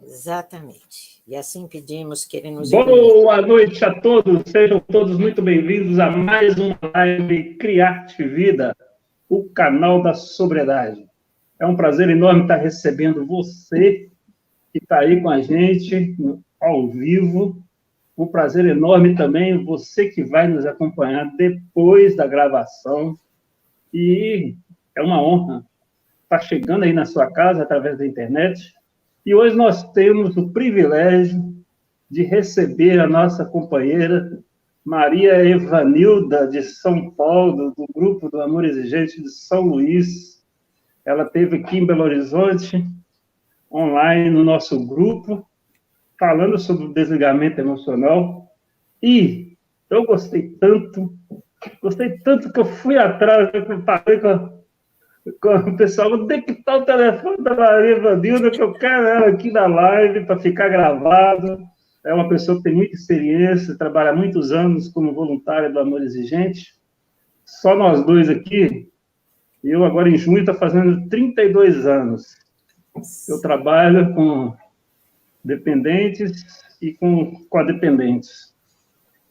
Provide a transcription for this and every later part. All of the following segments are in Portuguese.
Exatamente. E assim pedimos que ele nos Boa noite a todos, sejam todos muito bem-vindos a mais uma live Criarte Vida, o canal da sobriedade. É um prazer enorme estar recebendo você que está aí com a gente ao vivo. Um prazer enorme também você que vai nos acompanhar depois da gravação. E é uma honra estar chegando aí na sua casa através da internet. E hoje nós temos o privilégio de receber a nossa companheira Maria Evanilda, de São Paulo, do Grupo do Amor Exigente de São Luís. Ela esteve aqui em Belo Horizonte, online, no nosso grupo, falando sobre o desligamento emocional. E eu gostei tanto que eu fui atrás, eu falei com o pessoal, vou ter que dar o telefone da Maria Evanilda, que eu quero ela aqui na live para ficar gravado. É uma pessoa que tem muita experiência, trabalha há muitos anos como voluntária do Amor Exigente. Só nós dois aqui. Eu agora em junho estou fazendo 32 anos. Eu trabalho com dependentes e com codependentes.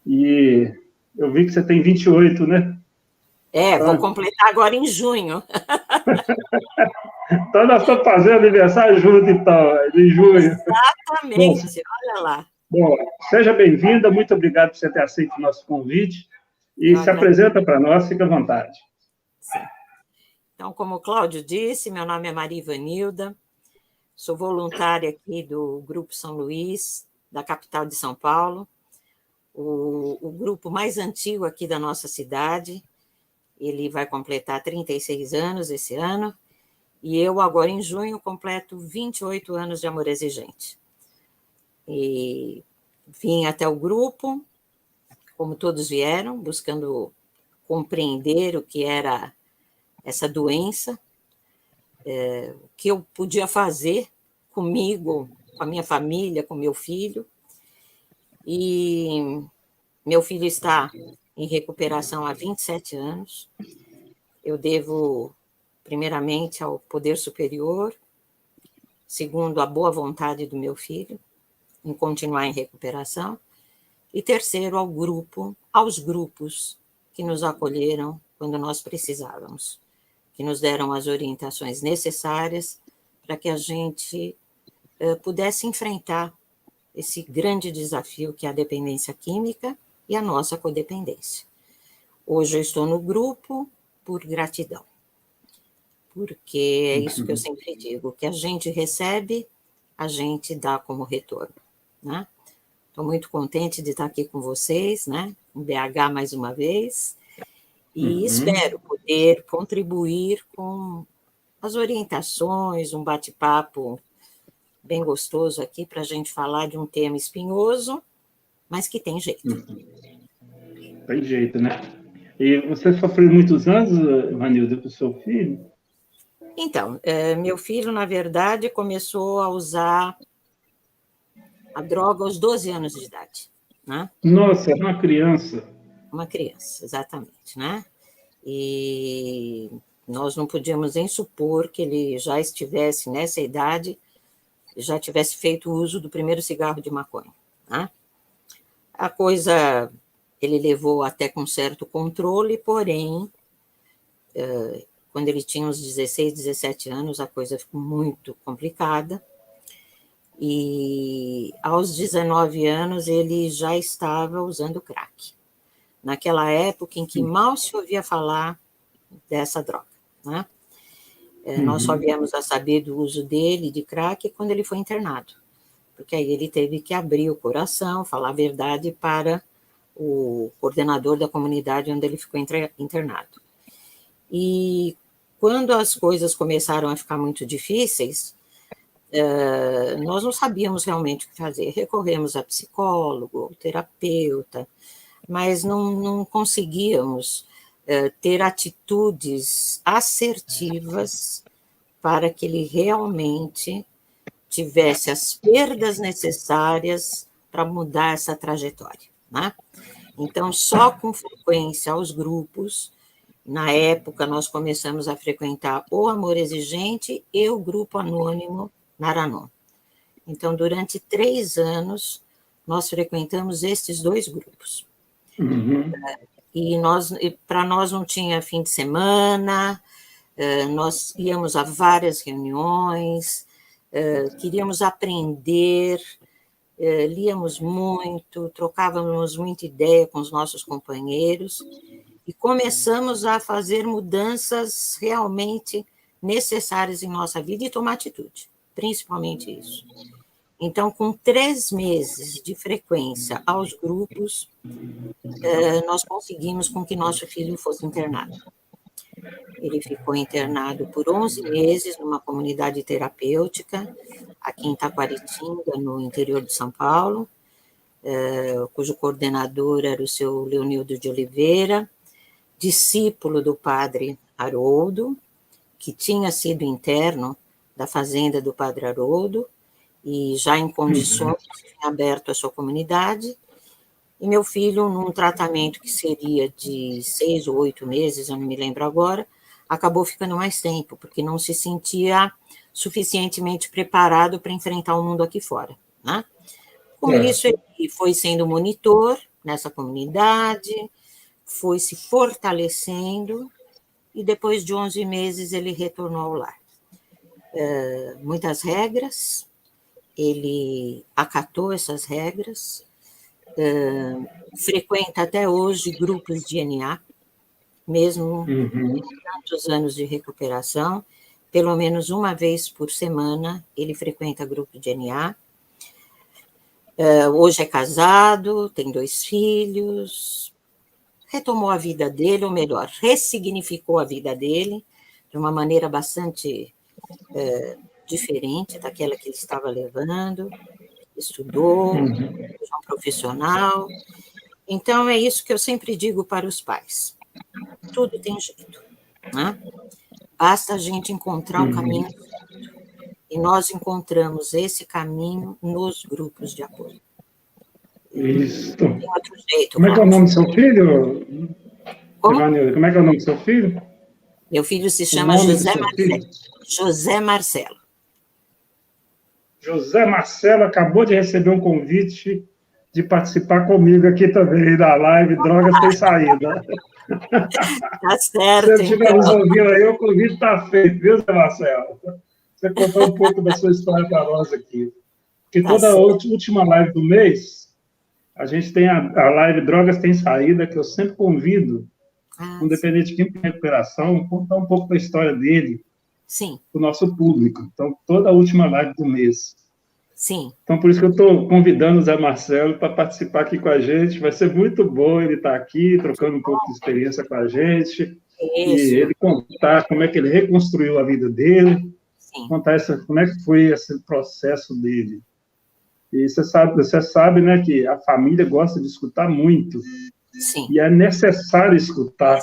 E eu vi que você tem 28, né? Vou completar agora em junho. Então nós estamos fazendo aniversário junto, então, em junho. Exatamente, olha lá. Bom, seja bem-vinda, muito obrigado por você ter aceito o nosso convite. E se apresenta para nós, fica à vontade. Sim. Então, como o Cláudio disse, meu nome é Maria Ivanilda, sou voluntária aqui do Grupo São Luís, da capital de São Paulo, o grupo mais antigo aqui da nossa cidade. Ele vai completar 36 anos esse ano, e eu agora em junho completo 28 anos de Amor Exigente. E vim até o grupo, como todos vieram, buscando compreender o que era essa doença, o que eu podia fazer comigo, com a minha família, com meu filho. E meu filho está em recuperação há 27 anos. Eu devo, primeiramente, ao poder superior, segundo, a boa vontade do meu filho, em continuar em recuperação, e terceiro, aos grupos que nos acolheram quando nós precisávamos, que nos deram as orientações necessárias para que a gente pudesse enfrentar esse grande desafio que é a dependência química e a nossa codependência. Hoje eu estou no grupo por gratidão, porque é isso que eu sempre digo, o que a gente recebe, a gente dá como retorno, né? Estou muito contente de estar aqui com vocês, né? Em BH mais uma vez, e espero poder contribuir com as orientações, um bate-papo bem gostoso aqui para a gente falar de um tema espinhoso, mas que tem jeito. Tem jeito, né? E você sofreu muitos anos, Vanilda, com o seu filho? Então, meu filho, na verdade, começou a usar a droga aos 12 anos de idade, né? Nossa, era uma criança. Uma criança, exatamente, né? E nós não podíamos nem supor que ele já estivesse nessa idade, já tivesse feito uso do primeiro cigarro de maconha, né? A coisa ele levou até com certo controle, porém, quando ele tinha uns 16, 17 anos, a coisa ficou muito complicada. E aos 19 anos ele já estava usando crack. Naquela época em que mal se ouvia falar dessa droga, né? Nós só viemos a saber do uso dele, de crack, quando ele foi internado. Porque aí ele teve que abrir o coração, falar a verdade para o coordenador da comunidade onde ele ficou internado. E quando as coisas começaram a ficar muito difíceis, nós não sabíamos realmente o que fazer. Recorremos a psicólogo, terapeuta, mas não conseguíamos ter atitudes assertivas para que ele realmente tivesse as perdas necessárias para mudar essa trajetória, né? Então, só com frequência aos grupos. Na época, nós começamos a frequentar o Amor Exigente e o Grupo Anônimo Naranon. Então, durante 3 anos, nós frequentamos estes 2 grupos. Uhum. E para nós não tinha fim de semana, nós íamos a várias reuniões, queríamos aprender, líamos muito, trocávamos muita ideia com os nossos companheiros e começamos a fazer mudanças realmente necessárias em nossa vida e tomar atitude, principalmente isso. Então, com 3 meses de frequência aos grupos, nós conseguimos com que nosso filho fosse internado. Ele ficou internado por 11 meses numa comunidade terapêutica, aqui em Taquaritinga, no interior de São Paulo, cujo coordenador era o seu Leonildo de Oliveira, discípulo do padre Haroldo, que tinha sido interno da fazenda do padre Haroldo, e já em condições, tinha aberto a sua comunidade, e meu filho, num tratamento que seria de 6 ou 8 meses, eu não me lembro agora, acabou ficando mais tempo, porque não se sentia suficientemente preparado para enfrentar o mundo aqui fora, né? Com isso, ele foi sendo monitor nessa comunidade, foi se fortalecendo, e depois de 11 meses ele retornou ao lar. Muitas regras, ele acatou essas regras, frequenta até hoje grupos de NA, mesmo com tantos anos de recuperação, pelo menos uma vez por semana ele frequenta grupo de NA. Hoje é casado, tem 2 filhos, retomou a vida dele, ou melhor, ressignificou a vida dele de uma maneira bastante diferente daquela que ele estava levando, estudou, é um profissional. Então, é isso que eu sempre digo para os pais. Tudo tem jeito, né? Basta a gente encontrar o caminho certo. E nós encontramos esse caminho nos grupos de apoio. Isso. Tem outro jeito, Como é que é o nome do seu filho? Como? Como é que é o nome do seu filho? Meu filho se chama José Marcelo. José Marcelo. José Marcelo acabou de receber um convite de participar comigo aqui também da live Drogas Tem Saída. Tá certo, Se eu estiver nos ouvindo aí, o convite está feito, viu, Zé Marcelo? Você contou um pouco da sua história para nós aqui. Porque toda a última live do mês, a gente tem a live Drogas Tem Saída, que eu sempre convido um dependente químico em recuperação, contar um pouco da história dele para o nosso público. Então, toda a última live do mês. Sim. Então, por isso que eu estou convidando o Zé Marcelo para participar aqui com a gente. Vai ser muito bom ele estar aqui, trocando um pouco de experiência com a gente. Isso. E ele contar como é que ele reconstruiu a vida dele, contar como é que foi esse processo dele. E você sabe, né, que a família gosta de escutar muito. Sim. E é necessário escutar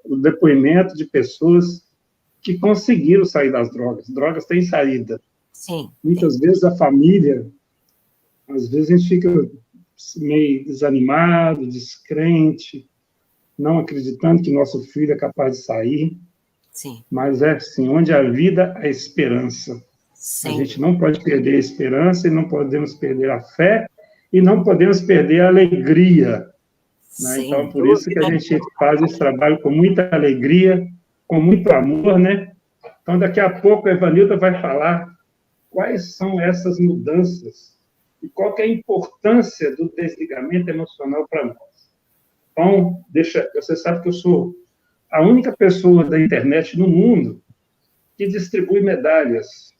o depoimento de pessoas que conseguiram sair das drogas. Drogas têm saída. Sim. Muitas vezes a família, às vezes a gente fica meio desanimado, descrente, não acreditando que nosso filho é capaz de sair. Sim. Mas é assim, onde há vida, há esperança. Sim. A gente não pode perder a esperança e não podemos perder a fé e não podemos perder a alegria. Né? Então, por isso que a gente faz esse trabalho com muita alegria, com muito amor, né? Então, daqui a pouco a Evanilda vai falar quais são essas mudanças e qual que é a importância do desligamento emocional para nós. Então, você sabe que eu sou a única pessoa da internet no mundo que distribui medalhas,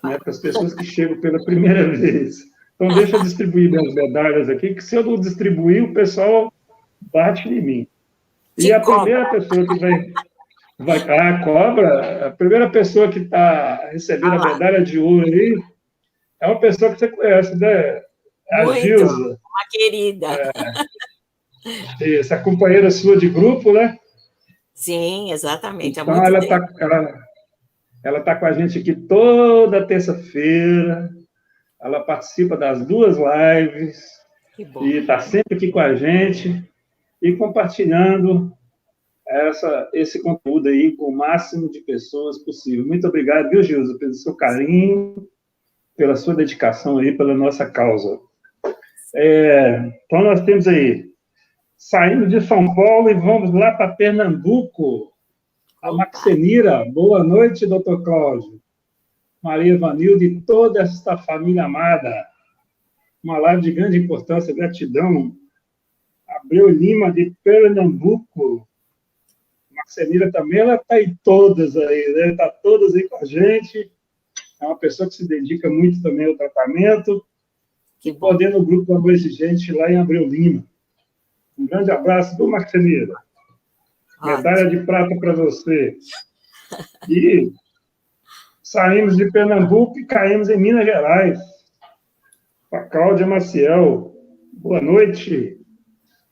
né, para as pessoas que chegam pela primeira vez. Então, deixa eu distribuir minhas medalhas aqui, que se eu não distribuir, o pessoal bate em mim. E a primeira pessoa que cobra, a primeira pessoa que está recebendo a medalha de ouro aí, é uma pessoa que você conhece, né? A Gilza. Uma querida. Essa companheira sua de grupo, né? Sim, exatamente. Então, ela tá com a gente aqui toda terça-feira. Ela participa das 2 lives. Que bom. E está sempre aqui com a gente e compartilhando esse conteúdo aí com o máximo de pessoas possível. Muito obrigado, viu, Gilza, pelo seu carinho, pela sua dedicação aí, pela nossa causa. Então, nós temos aí, saindo de São Paulo e vamos lá para Pernambuco. A Maxenira, boa noite, doutor Cláudio. Maria Vanilda e toda esta família amada. Uma live de grande importância, gratidão. Abreu Lima, de Pernambuco. Maxenira também, ela está em todas aí, né? Está todas aí com a gente. É uma pessoa que se dedica muito também ao tratamento. E podendo no grupo Amor Exigente lá em Abreu Lima. Um grande abraço do Maxenira. Medalha de prata para você. E saímos de Pernambuco e caímos em Minas Gerais. Com a Cláudia Maciel. Boa noite.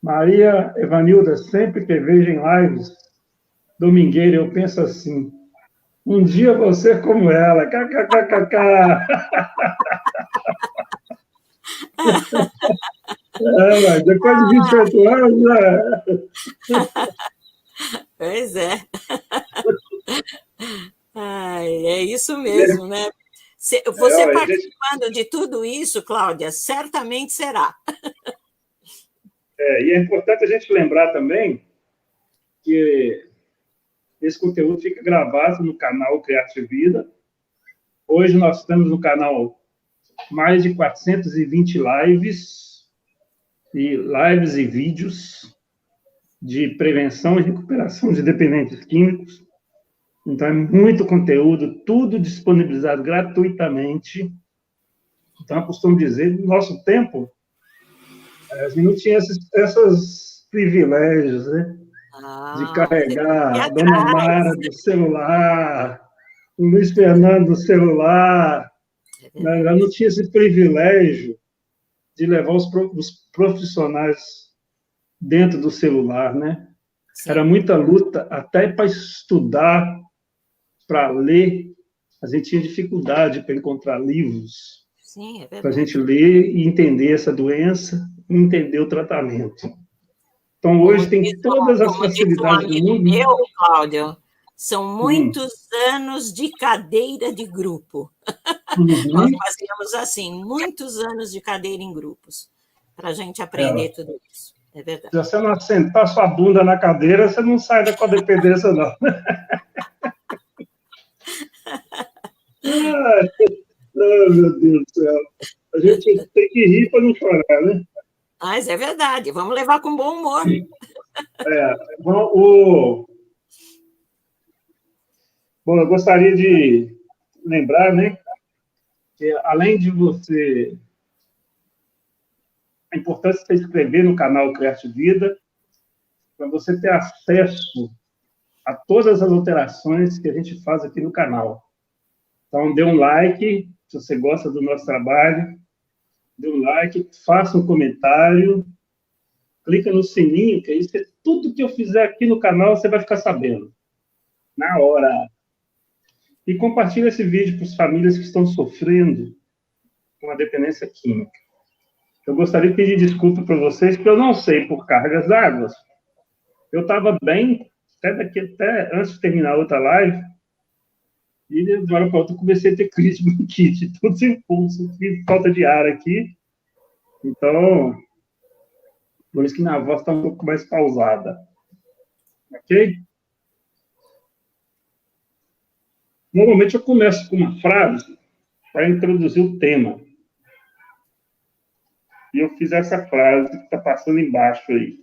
Maria Evanilda, sempre que vejo em lives, domingueira, eu penso assim, um dia eu vou ser como ela. KKKKK. Depois de 28 anos, Pois é. Ai, é isso mesmo, né? Você participando de tudo isso, Cláudia, certamente será. E é importante a gente lembrar também que esse conteúdo fica gravado no canal Criativida. Hoje nós estamos no canal mais de 420 lives e vídeos de prevenção e recuperação de dependentes químicos. Então, é muito conteúdo, tudo disponibilizado gratuitamente. Então, eu costumo dizer, no nosso tempo, a gente não tinha esses privilégios, né? De carregar a Dona Mara do celular, o Luiz Fernando do celular. Eu não tinha esse privilégio de levar os profissionais dentro do celular, né? Sim. Era muita luta, até para estudar, para ler, a gente tinha dificuldade para encontrar livros para a gente ler e entender essa doença e entender o tratamento. Então, hoje tem todas as facilidades do mundo. Meu, Cláudio, são muitos anos de cadeira de grupo. Nós fazíamos assim, muitos anos de cadeira em grupos, para a gente aprender tudo isso. É verdade. Se você não assentar sua bunda na cadeira, você não sai da codependência, não. Meu Deus do céu. A gente tem que rir para não chorar, né? Mas é verdade. Vamos levar com bom humor. Bom, eu gostaria de lembrar, né, que além de você... A importância de se inscrever no canal Criativida, para você ter acesso a todas as alterações que a gente faz aqui no canal. Então, dê um like, se você gosta do nosso trabalho, dê um like, faça um comentário, clica no sininho, que isso é tudo que eu fizer aqui no canal, você vai ficar sabendo, na hora. E compartilhe esse vídeo para as famílias que estão sofrendo com a dependência química. Eu gostaria de pedir desculpa para vocês, porque eu não sei por cargas d'água. Eu estava bem, até antes de terminar outra live, e de uma hora para outra eu comecei a ter crise de bronquite, todo esse impulso, falta de ar aqui. Então, por isso que minha voz está um pouco mais pausada. Ok? Normalmente eu começo com uma frase para introduzir o tema. E eu fiz essa frase que está passando embaixo aí.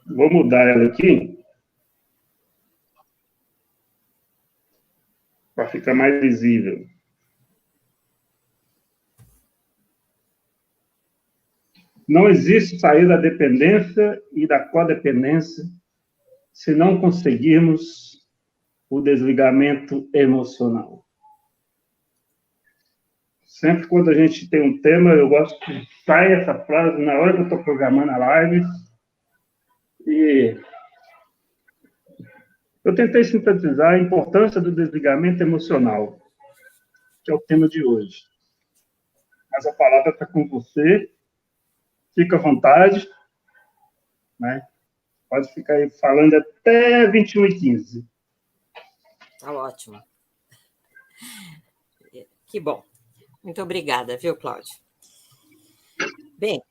Vou mudar ela aqui para ficar mais visível. Não existe saída da dependência e da codependência se não conseguirmos o desligamento emocional. Sempre quando a gente tem um tema, eu gosto que saia essa frase na hora que eu estou programando a live. E eu tentei sintetizar a importância do desligamento emocional, que é o tema de hoje. Mas a palavra está com você. Fica à vontade. né? Pode ficar aí falando até 21h15. Tá ótimo. Que bom. Muito obrigada, viu, Cláudio? Bem,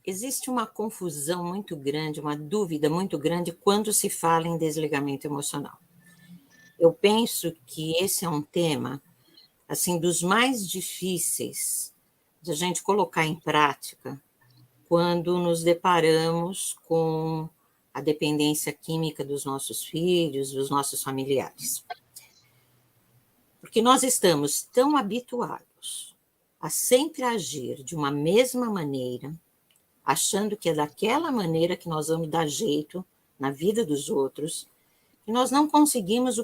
existe uma confusão muito grande, uma dúvida muito grande quando se fala em desligamento emocional. Eu penso que esse é um tema, assim, dos mais difíceis de a gente colocar em prática quando nos deparamos com a dependência química dos nossos filhos, dos nossos familiares. Porque nós estamos tão habituados a sempre agir de uma mesma maneira, achando que é daquela maneira que nós vamos dar jeito na vida dos outros, que nós não conseguimos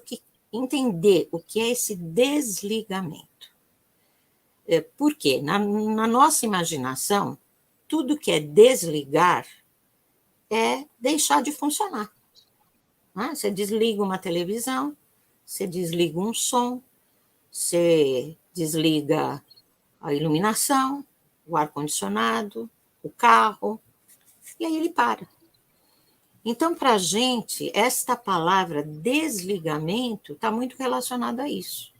entender o que é esse desligamento. Por quê? Na nossa imaginação, tudo que é desligar é deixar de funcionar. Você desliga uma televisão, você desliga um som, você desliga a iluminação, o ar-condicionado, o carro, e aí ele para. Então, para a gente, esta palavra desligamento está muito relacionada a isso.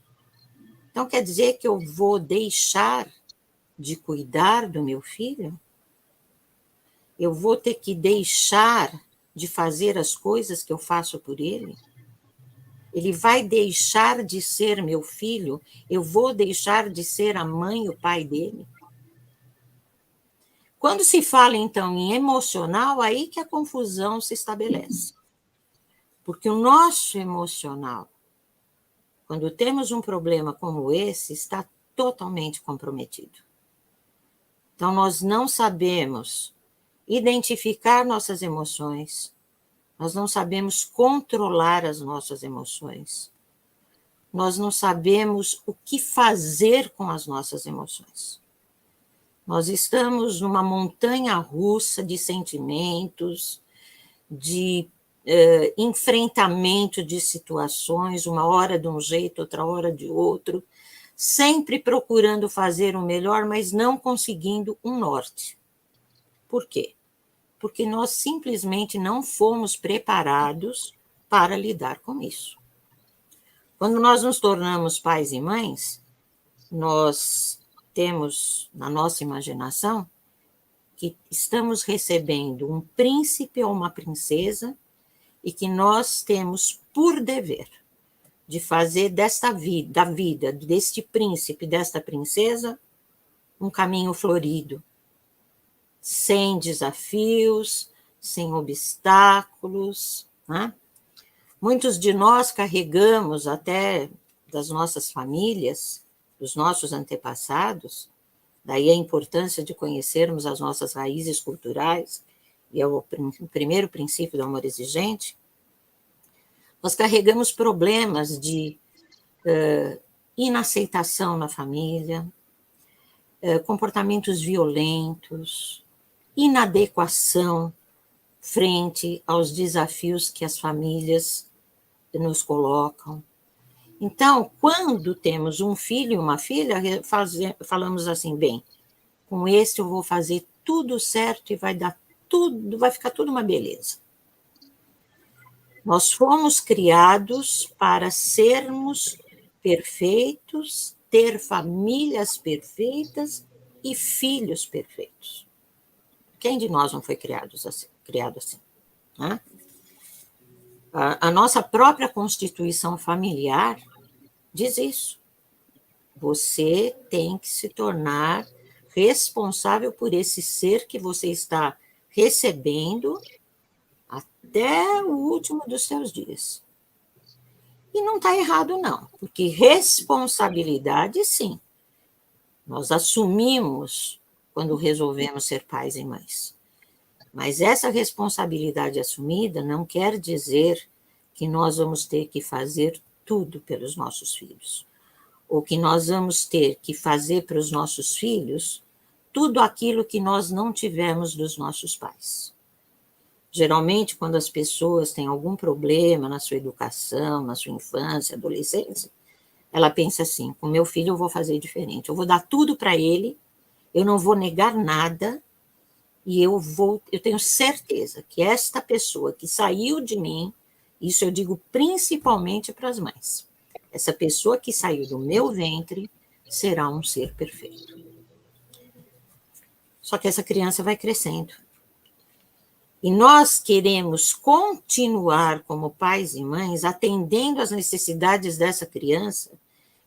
Então, quer dizer que eu vou deixar de cuidar do meu filho? Eu vou ter que deixar de fazer as coisas que eu faço por ele? Ele vai deixar de ser meu filho? Eu vou deixar de ser a mãe e o pai dele? Quando se fala, então, em emocional, aí que a confusão se estabelece. Porque o nosso emocional, quando temos um problema como esse, está totalmente comprometido. Então, nós não sabemos identificar nossas emoções, nós não sabemos controlar as nossas emoções, nós não sabemos o que fazer com as nossas emoções. Nós estamos numa montanha russa de sentimentos, de enfrentamento de situações, uma hora de um jeito, outra hora de outro, sempre procurando fazer o melhor, mas não conseguindo um norte. Por quê? Porque nós simplesmente não fomos preparados para lidar com isso. Quando nós nos tornamos pais e mães, nós temos na nossa imaginação que estamos recebendo um príncipe ou uma princesa e que nós temos por dever de fazer desta vida, da vida deste príncipe, desta princesa, um caminho florido, sem desafios, sem obstáculos, né? Muitos de nós carregamos até das nossas famílias, dos nossos antepassados, daí a importância de conhecermos as nossas raízes culturais, e é o primeiro princípio do amor exigente. Nós carregamos problemas de inaceitação na família, comportamentos violentos, inadequação frente aos desafios que as famílias nos colocam. Então, quando temos um filho e uma filha, falamos assim, bem, com esse eu vou fazer tudo certo e vai dar tudo, vai ficar tudo uma beleza. Nós fomos criados para sermos perfeitos, ter famílias perfeitas e filhos perfeitos. Quem de nós não foi criado assim? Né? A nossa própria constituição familiar diz isso. Você tem que se tornar responsável por esse ser que você está recebendo até o último dos seus dias. E não está errado, não, porque responsabilidade, sim, nós assumimos quando resolvemos ser pais e mães. Mas essa responsabilidade assumida não quer dizer que nós vamos ter que fazer tudo pelos nossos filhos, ou que nós vamos ter que fazer para os nossos filhos tudo aquilo que nós não tivemos dos nossos pais. Geralmente, quando as pessoas têm algum problema na sua educação, na sua infância, adolescência, ela pensa assim, com meu filho eu vou fazer diferente, eu vou dar tudo para ele, eu não vou negar nada, E eu tenho certeza que esta pessoa que saiu de mim, isso eu digo principalmente para as mães, essa pessoa que saiu do meu ventre será um ser perfeito. Só que essa criança vai crescendo. E nós queremos continuar como pais e mães atendendo às necessidades dessa criança,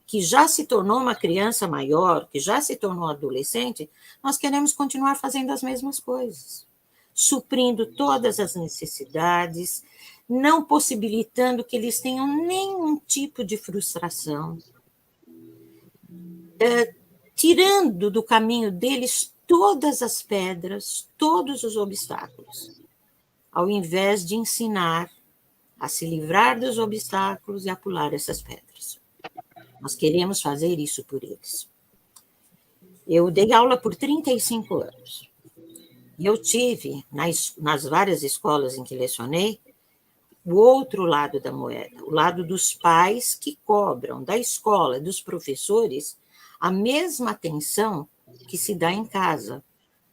que já se tornou uma criança maior, que já se tornou adolescente, nós queremos continuar fazendo as mesmas coisas, suprindo todas as necessidades, não possibilitando que eles tenham nenhum tipo de frustração, tirando do caminho deles todas as pedras, todos os obstáculos, ao invés de ensinar a se livrar dos obstáculos e a pular essas pedras. Nós queremos fazer isso por eles. Eu dei aula por 35 anos. E eu tive, nas várias escolas em que lecionei, o outro lado da moeda, o lado dos pais que cobram da escola, dos professores, a mesma atenção que se dá em casa.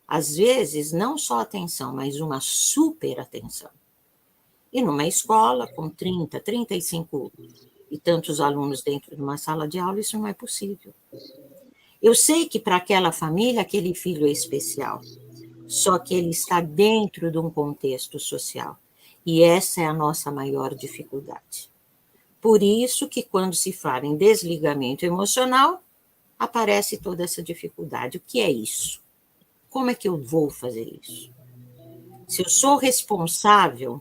Às vezes, não só atenção, mas uma super atenção. E numa escola com 30, 35 e tantos alunos dentro de uma sala de aula, isso não é possível. Eu sei que para aquela família, aquele filho é especial, só que ele está dentro de um contexto social. E essa é a nossa maior dificuldade. Por isso que quando se fala em desligamento emocional, aparece toda essa dificuldade. O que é isso? Como é que eu vou fazer isso? Se eu sou responsável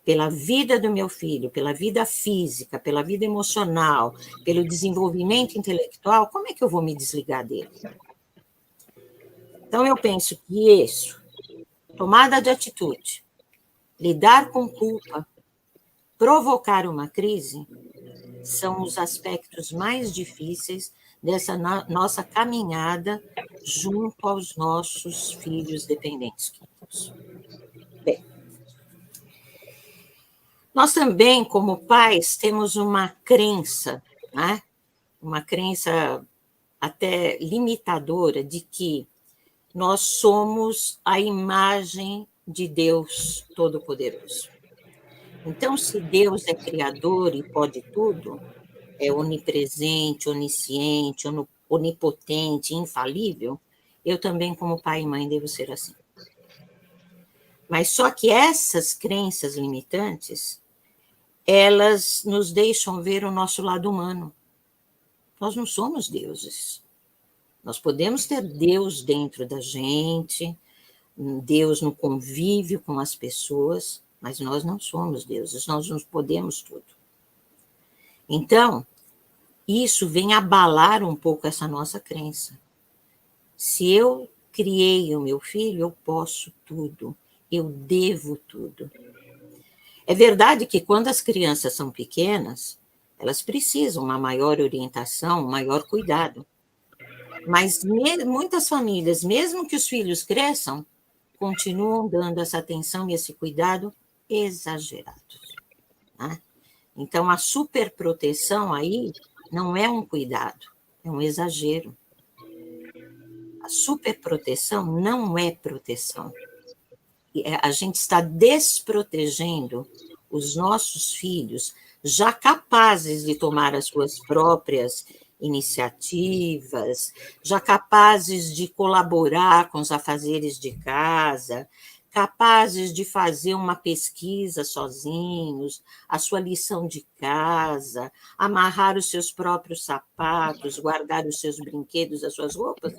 pela vida do meu filho, pela vida física, pela vida emocional, pelo desenvolvimento intelectual, como é que eu vou me desligar dele? Então, eu penso que isso, tomada de atitude, lidar com culpa, provocar uma crise, são os aspectos mais difíceis dessa nossa caminhada junto aos nossos filhos dependentes químicos. Bem, nós também, como pais, temos uma crença, né? Uma crença até limitadora de que nós somos a imagem de Deus Todo-Poderoso. Então, se Deus é criador e pode tudo, é onipresente, onisciente, onipotente, infalível, eu também, como pai e mãe, devo ser assim. Mas só que essas crenças limitantes, elas nos deixam ver o nosso lado humano. Nós não somos deuses. Nós podemos ter Deus dentro da gente, Deus no convívio com as pessoas, mas nós não somos deuses, nós não podemos tudo. Então, isso vem abalar um pouco essa nossa crença. Se eu criei o meu filho, eu posso tudo, eu devo tudo. É verdade que quando as crianças são pequenas, elas precisam uma maior orientação, um maior cuidado. Mas muitas famílias, mesmo que os filhos cresçam, continuam dando essa atenção e esse cuidado exagerados. Né? Então, a superproteção aí não é um cuidado, é um exagero. A superproteção não é proteção. A gente está desprotegendo os nossos filhos, já capazes de tomar as suas próprias iniciativas, já capazes de colaborar com os afazeres de casa, capazes de fazer uma pesquisa sozinhos, a sua lição de casa, amarrar os seus próprios sapatos, guardar os seus brinquedos, as suas roupas.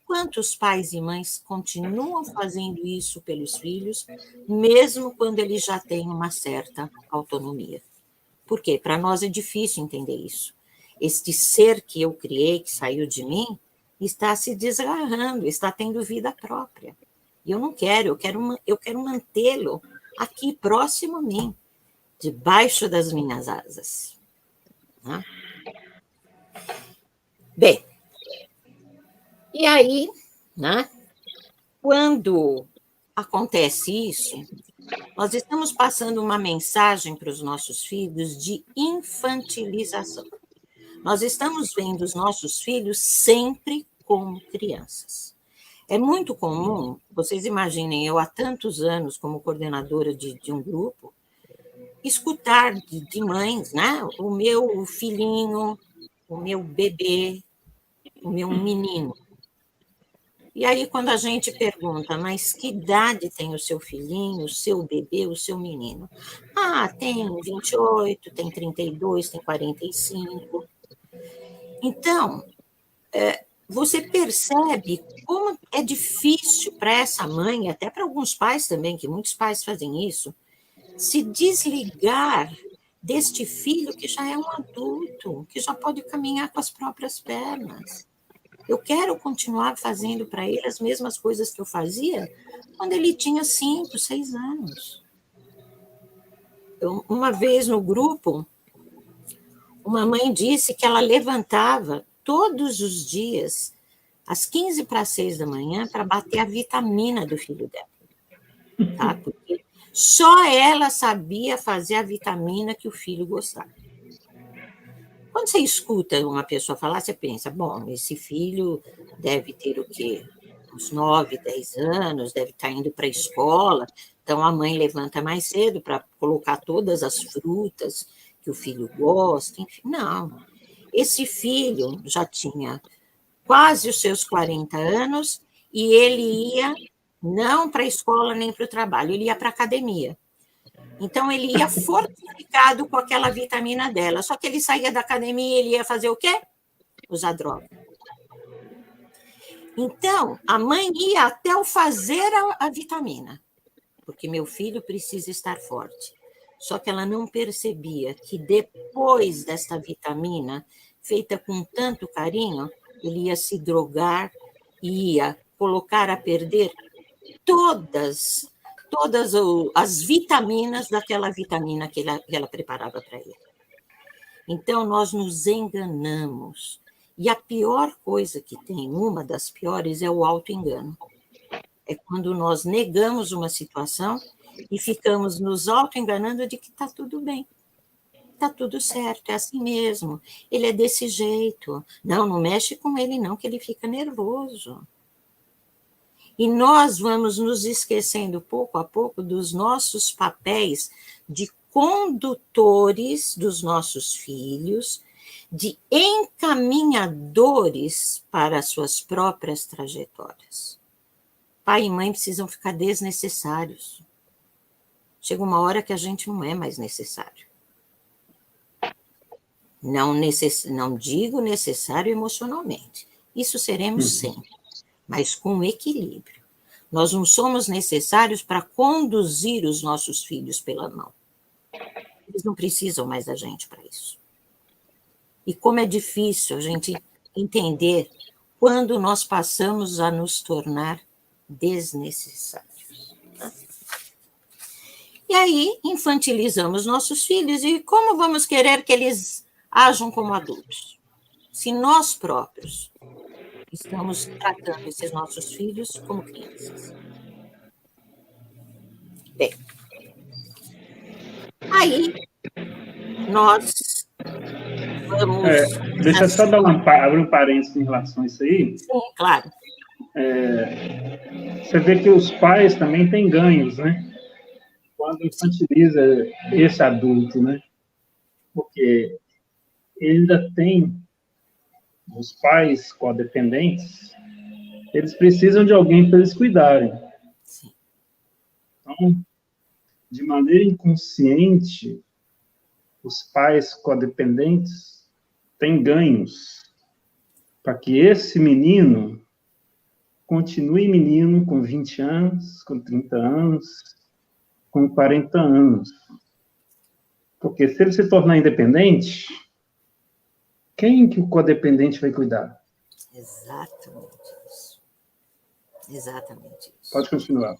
Quantos pais e mães continuam fazendo isso pelos filhos, mesmo quando eles já têm uma certa autonomia? Por quê? Para nós é difícil entender isso. Este ser que eu criei, que saiu de mim, está se desgarrando, está tendo vida própria. E eu não quero, eu quero mantê-lo aqui próximo a mim, debaixo das minhas asas. Né? Bem, e aí, né, quando acontece isso, nós estamos passando uma mensagem para os nossos filhos de infantilização. Nós estamos vendo os nossos filhos sempre como crianças. É muito comum, vocês imaginem, eu há tantos anos como coordenadora de um grupo, escutar de mães, né? O meu filhinho, o meu bebê, o meu menino. E aí, quando a gente pergunta, mas que idade tem o seu filhinho, o seu bebê, o seu menino? Ah, tem 28, tem 32, tem 45. Então, você percebe como é difícil para essa mãe, até para alguns pais também, que muitos pais fazem isso, se desligar deste filho que já é um adulto, que já pode caminhar com as próprias pernas. Eu quero continuar fazendo para ele as mesmas coisas que eu fazia quando ele tinha 5, 6 anos. Uma vez no grupo, uma mãe disse que ela levantava todos os dias, às 15 para 6 da manhã, para bater a vitamina do filho dela. Tá? Porque só ela sabia fazer a vitamina que o filho gostava. Quando você escuta uma pessoa falar, você pensa, bom, esse filho deve ter o quê? Uns 9, 10 anos, deve estar indo para a escola, então a mãe levanta mais cedo para colocar todas as frutas que o filho gosta, enfim, não. Esse filho já tinha quase os seus 40 anos e ele ia não para a escola nem para o trabalho, ele ia para a academia. Então, ele ia fortificado com aquela vitamina dela. Só que ele saía da academia e ele ia fazer o quê? Usar droga. Então, a mãe ia até o fazer a vitamina, porque meu filho precisa estar forte. Só que ela não percebia que depois desta vitamina, feita com tanto carinho, ele ia se drogar, ia colocar a perder todas as vitaminas daquela vitamina que ela preparava para ele. Então, nós nos enganamos. E a pior coisa que tem, uma das piores, é o auto-engano. É quando nós negamos uma situação e ficamos nos auto-enganando de que está tudo bem. Está tudo certo, é assim mesmo. Ele é desse jeito. Não mexe com ele não, que ele fica nervoso. E nós vamos nos esquecendo, pouco a pouco, dos nossos papéis de condutores dos nossos filhos, de encaminhadores para as suas próprias trajetórias. Pai e mãe precisam ficar desnecessários. Chega uma hora que a gente não é mais necessário. Não digo necessário emocionalmente. Isso seremos sempre, mas com equilíbrio. Nós não somos necessários para conduzir os nossos filhos pela mão. Eles não precisam mais da gente para isso. E como é difícil a gente entender quando nós passamos a nos tornar desnecessários. E aí, infantilizamos nossos filhos, e como vamos querer que eles ajam como adultos? Se nós próprios estamos tratando esses nossos filhos como crianças. Bem, aí nós vamos... Deixa eu só abrir um parênteses em relação a isso aí. Sim, claro. Você vê que os pais também têm ganhos, né? Quando infantiliza esse adulto, né? Porque ele ainda tem os pais codependentes, eles precisam de alguém para eles cuidarem. Sim. Então, de maneira inconsciente, os pais codependentes têm ganhos para que esse menino continue menino com 20 anos, com 30 anos, com 40 anos. Porque se ele se tornar independente, quem que o codependente vai cuidar? Exatamente isso. Exatamente isso. Pode continuar.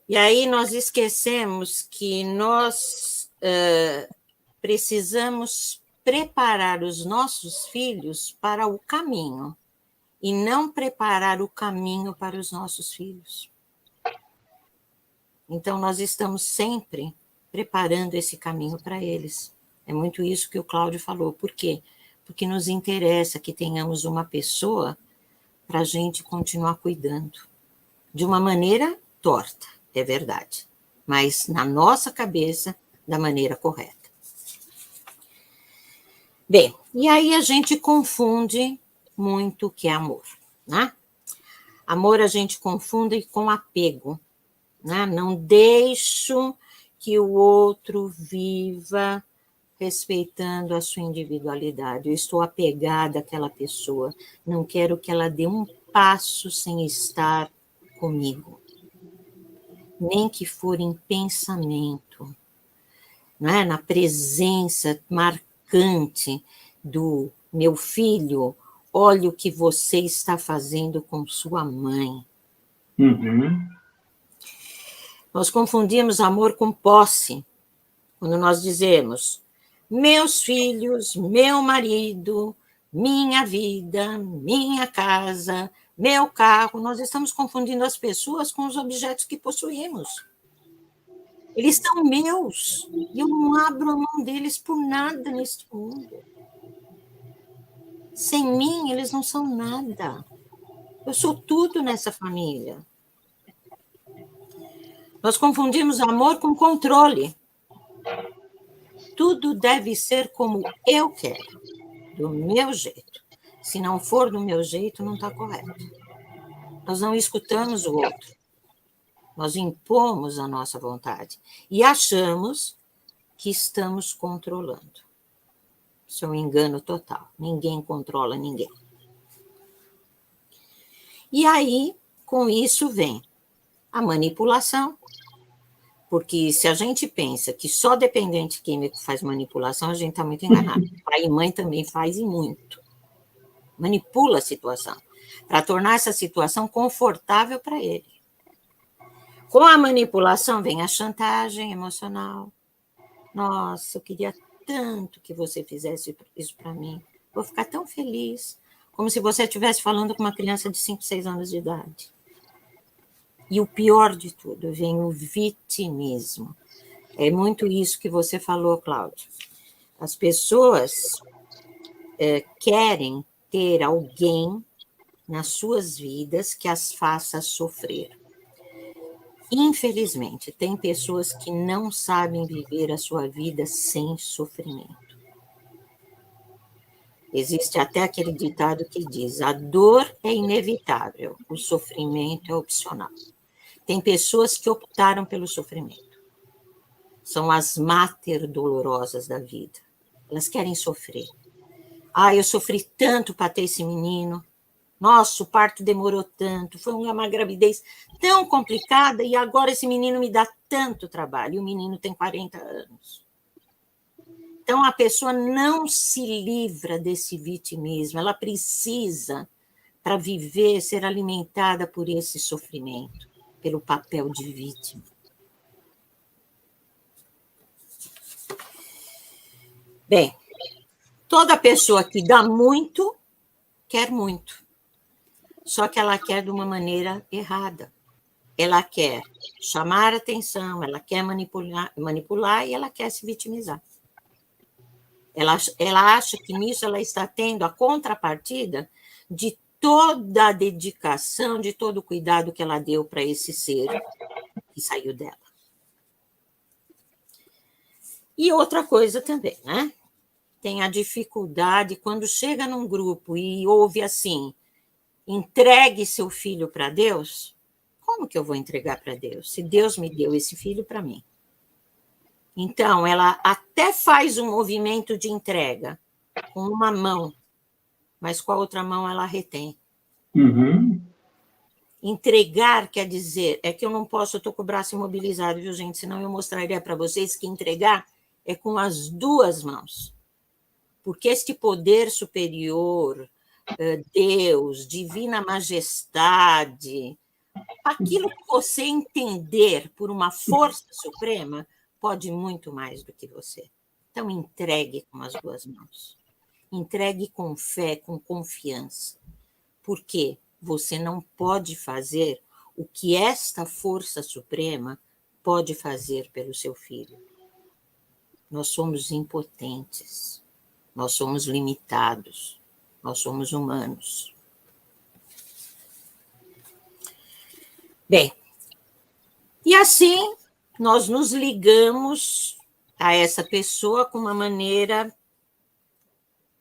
E aí nós esquecemos que nós precisamos preparar os nossos filhos para o caminho e não preparar o caminho para os nossos filhos. Então, nós estamos sempre preparando esse caminho para eles. É muito isso que o Cláudio falou. Por quê? Porque nos interessa que tenhamos uma pessoa para a gente continuar cuidando. De uma maneira torta, é verdade, mas na nossa cabeça, da maneira correta. Bem, e aí a gente confunde muito o que é amor, né? Amor a gente confunde com apego, né? Não deixo que o outro viva respeitando a sua individualidade. Eu estou apegada àquela pessoa, não quero que ela dê um passo sem estar comigo, nem que for em pensamento, né? Na presença marcante do meu filho, olha o que você está fazendo com sua mãe. Uhum. Nós confundimos amor com posse, quando nós dizemos meus filhos, meu marido, minha vida, minha casa, meu carro. Nós estamos confundindo as pessoas com os objetos que possuímos. Eles são meus, e eu não abro a mão deles por nada neste mundo. Sem mim, eles não são nada. Eu sou tudo nessa família. Nós confundimos amor com controle. Tudo deve ser como eu quero, do meu jeito. Se não for do meu jeito, não está correto. Nós não escutamos o outro. Nós impomos a nossa vontade e achamos que estamos controlando. Isso é um engano total. Ninguém controla ninguém. E aí, com isso vem a manipulação, porque se a gente pensa que só dependente químico faz manipulação, a gente está muito enganado. Pai e mãe também fazem muito. Manipula a situação, para tornar essa situação confortável para ele. Com a manipulação vem a chantagem emocional. Nossa, eu queria tanto que você fizesse isso para mim. Vou ficar tão feliz. Como se você estivesse falando com uma criança de 5, 6 anos de idade. E o pior de tudo, vem o vitimismo. É muito isso que você falou, Cláudia. As pessoas querem ter alguém nas suas vidas que as faça sofrer. Infelizmente, tem pessoas que não sabem viver a sua vida sem sofrimento. Existe até aquele ditado que diz: a dor é inevitável, o sofrimento é opcional. Tem pessoas que optaram pelo sofrimento. São as máter dolorosas da vida. Elas querem sofrer. Ah, eu sofri tanto para ter esse menino. Nossa, o parto demorou tanto. Foi uma gravidez tão complicada e agora esse menino me dá tanto trabalho. E o menino tem 40 anos. Então, a pessoa não se livra desse vitimismo. Ela precisa, para viver, ser alimentada por esse sofrimento, pelo papel de vítima. Bem, toda pessoa que dá muito, quer muito. Só que ela quer de uma maneira errada. Ela quer chamar atenção, ela quer manipular e ela quer se vitimizar. Ela acha que nisso ela está tendo a contrapartida de toda a dedicação, de todo o cuidado que ela deu para esse ser que saiu dela. E outra coisa também, né? Tem a dificuldade, quando chega num grupo e ouve assim, entregue seu filho para Deus, como que eu vou entregar para Deus, se Deus me deu esse filho para mim? Então, ela até faz um movimento de entrega com uma mão, mas com a outra mão ela retém. Uhum. Entregar quer dizer, é que eu não posso, eu estou com o braço imobilizado, viu, gente? Senão eu mostraria para vocês que entregar é com as duas mãos. Porque este poder superior, Deus, divina majestade, aquilo que você entender por uma força suprema, pode muito mais do que você. Então, entregue com as duas mãos. Entregue com fé, com confiança. Por quê? Você não pode fazer o que esta força suprema pode fazer pelo seu filho. Nós somos impotentes. Nós somos limitados. Nós somos humanos. Bem, e assim nós nos ligamos a essa pessoa com uma maneira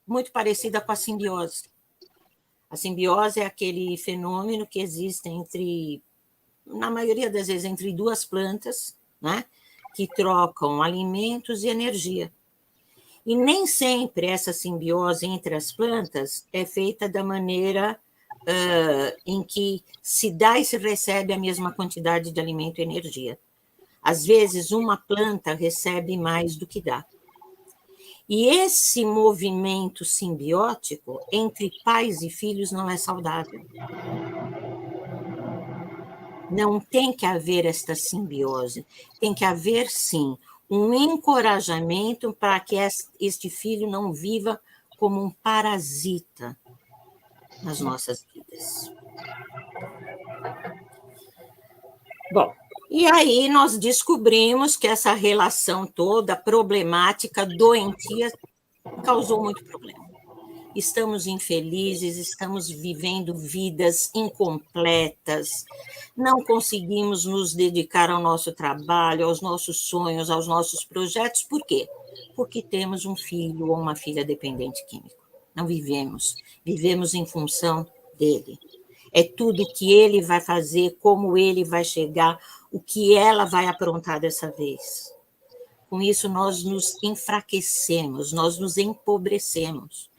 muito parecida com a simbiose. A simbiose é aquele fenômeno que existe entre, na maioria das vezes, entre duas plantas, né, que trocam alimentos e energia. E nem sempre essa simbiose entre as plantas é feita da maneira em que se dá e se recebe a mesma quantidade de alimento e energia. Às vezes, uma planta recebe mais do que dá. E esse movimento simbiótico entre pais e filhos não é saudável. Não tem que haver esta simbiose. Tem que haver, sim, um encorajamento para que este filho não viva como um parasita nas nossas vidas. Bom, e aí nós descobrimos que essa relação toda problemática, doentia, causou muito problema. Estamos infelizes, estamos vivendo vidas incompletas, não conseguimos nos dedicar ao nosso trabalho, aos nossos sonhos, aos nossos projetos. Por quê? Porque temos um filho ou uma filha dependente químico. Não vivemos em função dele. É tudo que ele vai fazer, como ele vai chegar, o que ela vai aprontar dessa vez. Com isso, nós nos enfraquecemos, nós nos empobrecemos.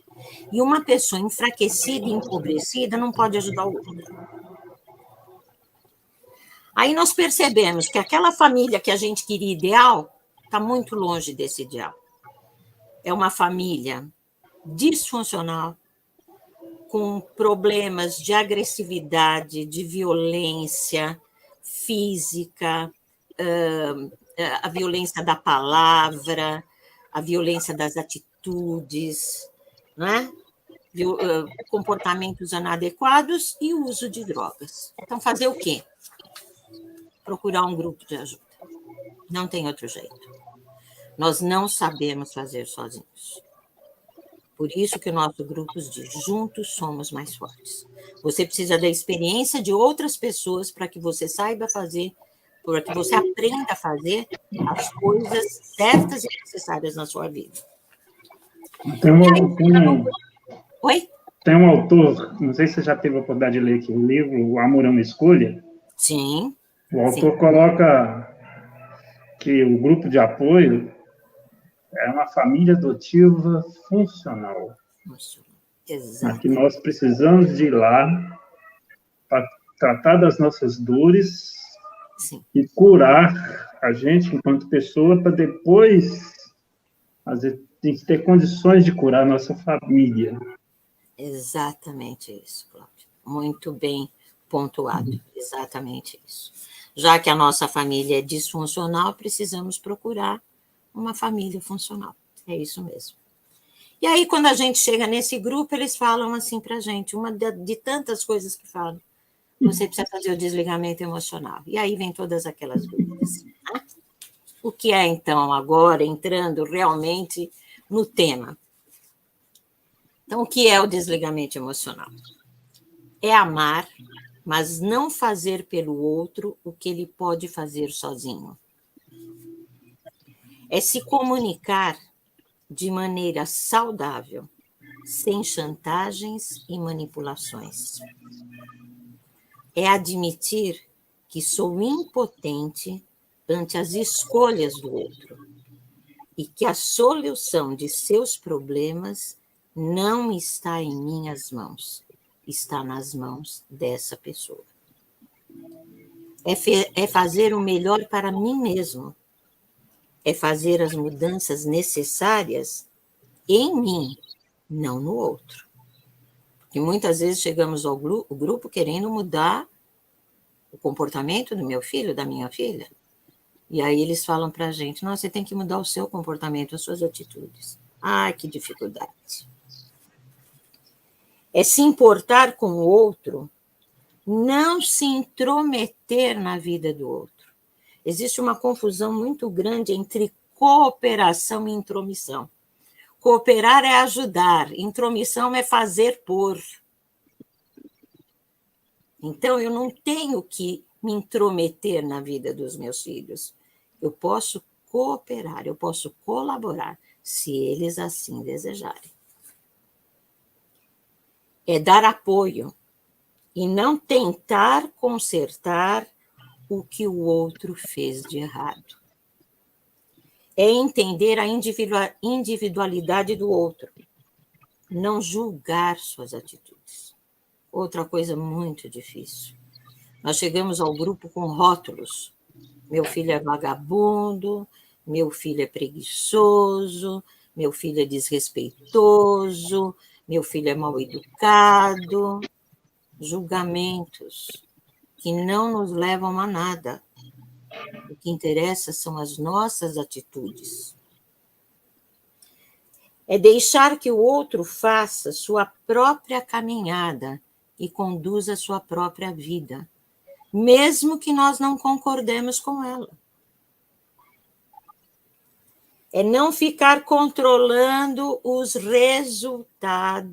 E uma pessoa enfraquecida e empobrecida não pode ajudar o outro. Aí nós percebemos que aquela família que a gente queria ideal está muito longe desse ideal. É uma família disfuncional, com problemas de agressividade, de violência física, a violência da palavra, a violência das atitudes, não é? Comportamentos inadequados e o uso de drogas. Então, fazer o quê? Procurar um grupo de ajuda. Não tem outro jeito. Nós não sabemos fazer sozinhos. Por isso que o nosso grupo diz, juntos somos mais fortes. Você precisa da experiência de outras pessoas para que você saiba fazer, para que você aprenda a fazer as coisas certas e necessárias na sua vida. Oi? Tem um autor, não sei se você já teve a oportunidade de ler aqui o livro, O Amor é uma Escolha. Sim. O autor coloca que o grupo de apoio é uma família adotiva funcional. Exato. Que nós precisamos de ir lá para tratar das nossas dores. Sim. E curar a gente enquanto pessoa para depois ter condições de curar a nossa família. Exatamente isso, Cláudio. Muito bem pontuado. Exatamente isso. Já que a nossa família é disfuncional, precisamos procurar uma família funcional. É isso mesmo. E aí, quando a gente chega nesse grupo, eles falam assim para a gente, uma de tantas coisas que falam, você precisa fazer o desligamento emocional. E aí vem todas aquelas dúvidas. Né? O que é, então, agora, entrando realmente no tema? Então, o que é o desligamento emocional? É amar, mas não fazer pelo outro o que ele pode fazer sozinho. É se comunicar de maneira saudável, sem chantagens e manipulações. É admitir que sou impotente ante as escolhas do outro e que a solução de seus problemas não está em minhas mãos, está nas mãos dessa pessoa. É fazer o melhor para mim mesmo, é fazer as mudanças necessárias em mim, não no outro. Porque muitas vezes chegamos ao grupo querendo mudar o comportamento do meu filho, da minha filha. E aí eles falam para a gente, não, você tem que mudar o seu comportamento, as suas atitudes. Ai, que dificuldade. É se importar com o outro, não se intrometer na vida do outro. Existe uma confusão muito grande entre cooperação e intromissão. Cooperar é ajudar, intromissão é fazer por. Então, eu não tenho que me intrometer na vida dos meus filhos. Eu posso cooperar, eu posso colaborar, se eles assim desejarem. É dar apoio e não tentar consertar o que o outro fez de errado. É entender a individualidade do outro, não julgar suas atitudes. Outra coisa muito difícil. Nós chegamos ao grupo com rótulos. Meu filho é vagabundo, meu filho é preguiçoso, meu filho é desrespeitoso, meu filho é mal educado. Julgamentos que não nos levam a nada. O que interessa são as nossas atitudes. É deixar que o outro faça sua própria caminhada e conduza sua própria vida, mesmo que nós não concordemos com ela. É não ficar controlando os resultados,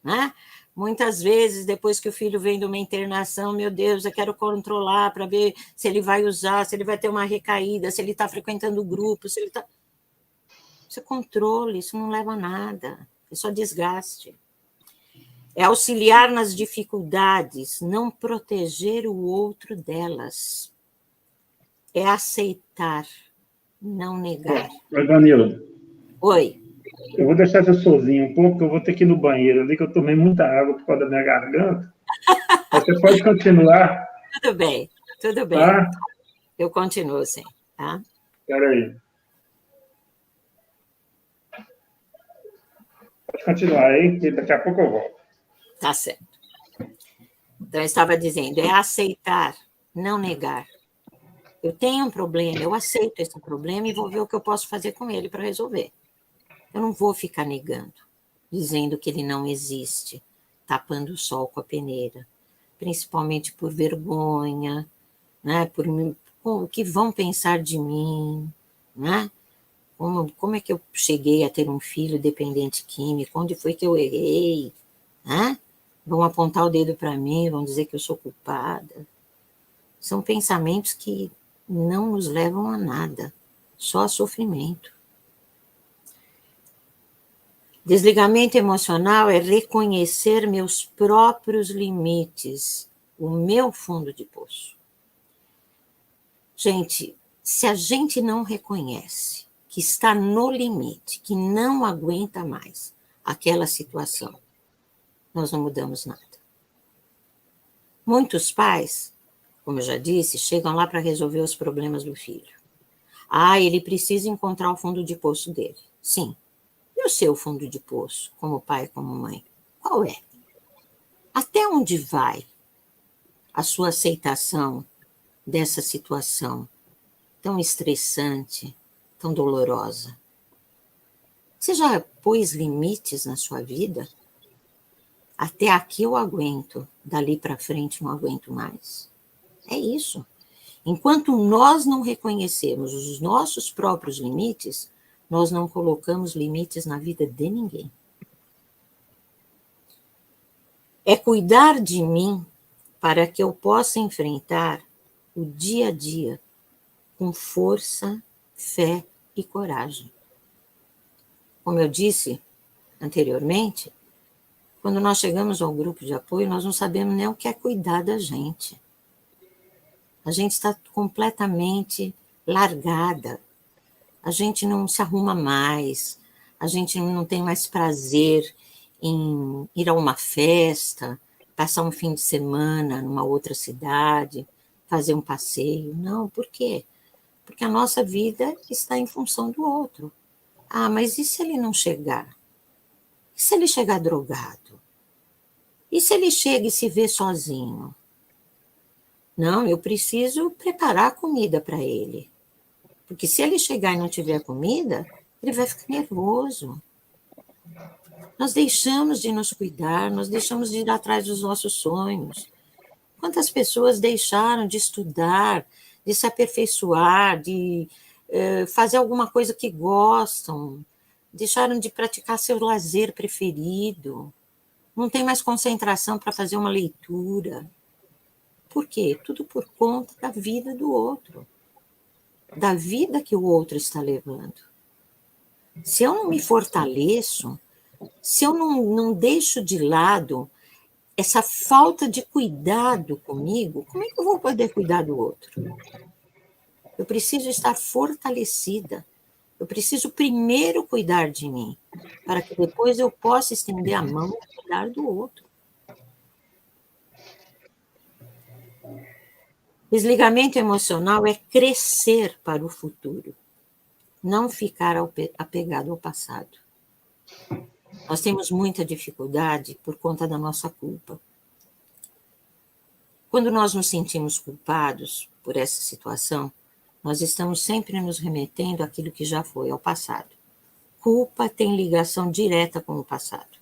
né? Muitas vezes, depois que o filho vem de uma internação, meu Deus, eu quero controlar para ver se ele vai usar, se ele vai ter uma recaída, se ele está frequentando o grupo, se ele está... Isso é controle, isso não leva a nada, é só desgaste. É auxiliar nas dificuldades, não proteger o outro delas. É aceitar, não negar. Oi, Danilo. Oi. Eu vou deixar você sozinho um pouco, porque eu vou ter que ir no banheiro ali, que eu tomei muita água por causa da minha garganta. Você pode continuar. Tudo bem, tudo bem. Tá? Eu continuo, sim. Tá? Espera aí. Pode continuar aí, que daqui a pouco eu volto. Tá certo. Então, eu estava dizendo, é aceitar, não negar. Eu tenho um problema, eu aceito esse problema e vou ver o que eu posso fazer com ele para resolver. Eu não vou ficar negando, dizendo que ele não existe, tapando o sol com a peneira, principalmente por vergonha, né? Por o que vão pensar de mim, né? Como é que eu cheguei a ter um filho dependente químico? Onde foi que eu errei? Né? Vão apontar o dedo para mim, vão dizer que eu sou culpada. São pensamentos que não nos levam a nada, só a sofrimento. Desligamento emocional é reconhecer meus próprios limites, o meu fundo de poço. Gente, se a gente não reconhece que está no limite, que não aguenta mais aquela situação, nós não mudamos nada. Muitos pais, como eu já disse, chegam lá para resolver os problemas do filho. Ele precisa encontrar o fundo de poço dele. Sim. E o seu fundo de poço, como pai e como mãe? Qual é? Até onde vai a sua aceitação dessa situação tão estressante, tão dolorosa? Você já pôs limites na sua vida? Até aqui eu aguento, dali para frente não aguento mais. É isso. Enquanto nós não reconhecemos os nossos próprios limites, nós não colocamos limites na vida de ninguém. É cuidar de mim para que eu possa enfrentar o dia a dia com força, fé e coragem. Como eu disse anteriormente, quando nós chegamos ao grupo de apoio, nós não sabemos nem o que é cuidar da gente. A gente está completamente largada. A gente não se arruma mais, a gente não tem mais prazer em ir a uma festa, passar um fim de semana numa outra cidade, fazer um passeio. Não, por quê? Porque a nossa vida está em função do outro. Mas e se ele não chegar? E se ele chegar drogado? E se ele chega e se vê sozinho? Não, eu preciso preparar a comida para ele. Porque se ele chegar e não tiver comida, ele vai ficar nervoso. Nós deixamos de nos cuidar, nós deixamos de ir atrás dos nossos sonhos. Quantas pessoas deixaram de estudar, de se aperfeiçoar, de fazer alguma coisa que gostam, deixaram de praticar seu lazer preferido, não tem mais concentração para fazer uma leitura. Por quê? Tudo por conta da vida do outro, da vida que o outro está levando. Se eu não me fortaleço, se eu não deixo de lado essa falta de cuidado comigo, como é que eu vou poder cuidar do outro? Eu preciso estar fortalecida. Eu preciso primeiro cuidar de mim, para que depois eu possa estender a mão e cuidar do outro. Desligamento emocional é crescer para o futuro, não ficar apegado ao passado. Nós temos muita dificuldade por conta da nossa culpa. Quando nós nos sentimos culpados por essa situação, nós estamos sempre nos remetendo àquilo que já foi, ao passado. Culpa tem ligação direta com o passado.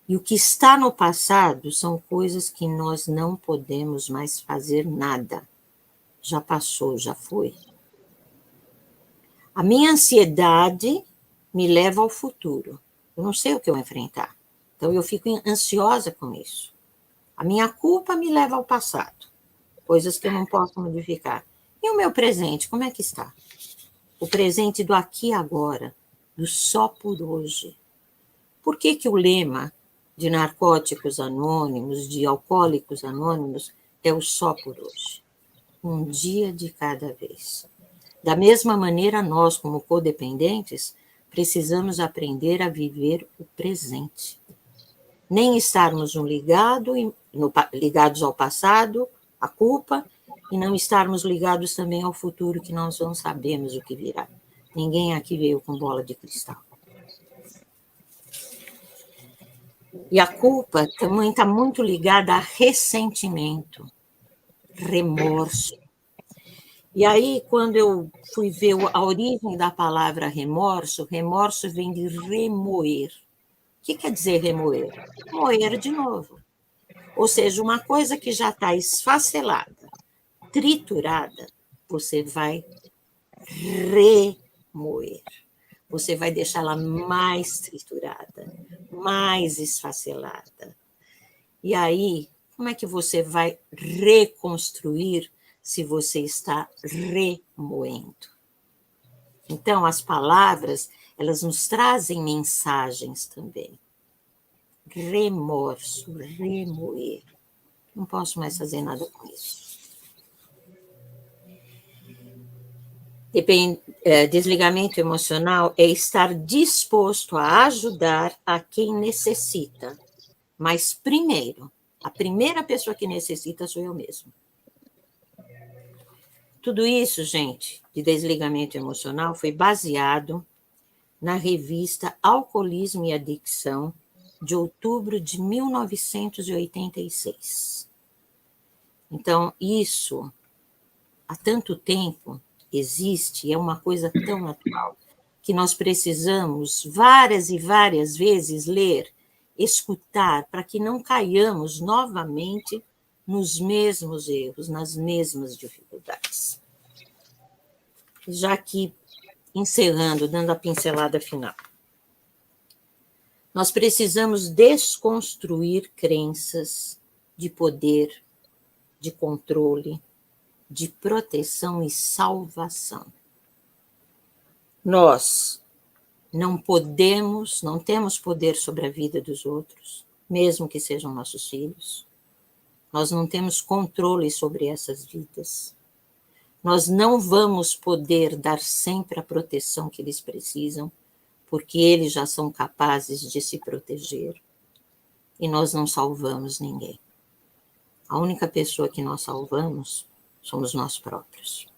E o que está no passado são coisas que nós não podemos mais fazer nada. Já passou, já foi. A minha ansiedade me leva ao futuro. Eu não sei o que eu vou enfrentar. Então eu fico ansiosa com isso. A minha culpa me leva ao passado. Coisas que eu não posso modificar. E o meu presente, como é que está? O presente do aqui e agora, do só por hoje. Por que o lema de Narcóticos Anônimos, de Alcoólicos Anônimos, é o só por hoje? Um dia de cada vez. Da mesma maneira, nós, como codependentes, precisamos aprender a viver o presente. Nem estarmos ligados ao passado, à culpa, e não estarmos ligados também ao futuro, que nós não sabemos o que virá. Ninguém aqui veio com bola de cristal. E a culpa também está muito ligada a ressentimento, remorso. E aí, quando eu fui ver a origem da palavra remorso, remorso vem de remoer. O que quer dizer remoer? Moer de novo. Ou seja, uma coisa que já está esfacelada, triturada, você vai remoer. Você vai deixá-la mais triturada, mais esfacelada. E aí, como é que você vai reconstruir se você está remoendo? Então, as palavras, elas nos trazem mensagens também. Remorso, remoer. Não posso mais fazer nada com isso. Desligamento emocional é estar disposto a ajudar a quem necessita. Mas primeiro, a primeira pessoa que necessita sou eu mesmo. Tudo isso, gente, de desligamento emocional foi baseado na revista Alcoolismo e Adicção, de outubro de 1986. Então, isso, há tanto tempo, existe, é uma coisa tão natural, que nós precisamos várias e várias vezes ler, escutar, para que não caiamos novamente nos mesmos erros, nas mesmas dificuldades. Já que, encerrando, dando a pincelada final, nós precisamos desconstruir crenças de poder, de controle, de proteção e salvação. Nós não temos poder sobre a vida dos outros, mesmo que sejam nossos filhos. Nós não temos controle sobre essas vidas. Nós não vamos poder dar sempre a proteção que eles precisam, porque eles já são capazes de se proteger. E nós não salvamos ninguém. A única pessoa que nós salvamos somos nós próprios.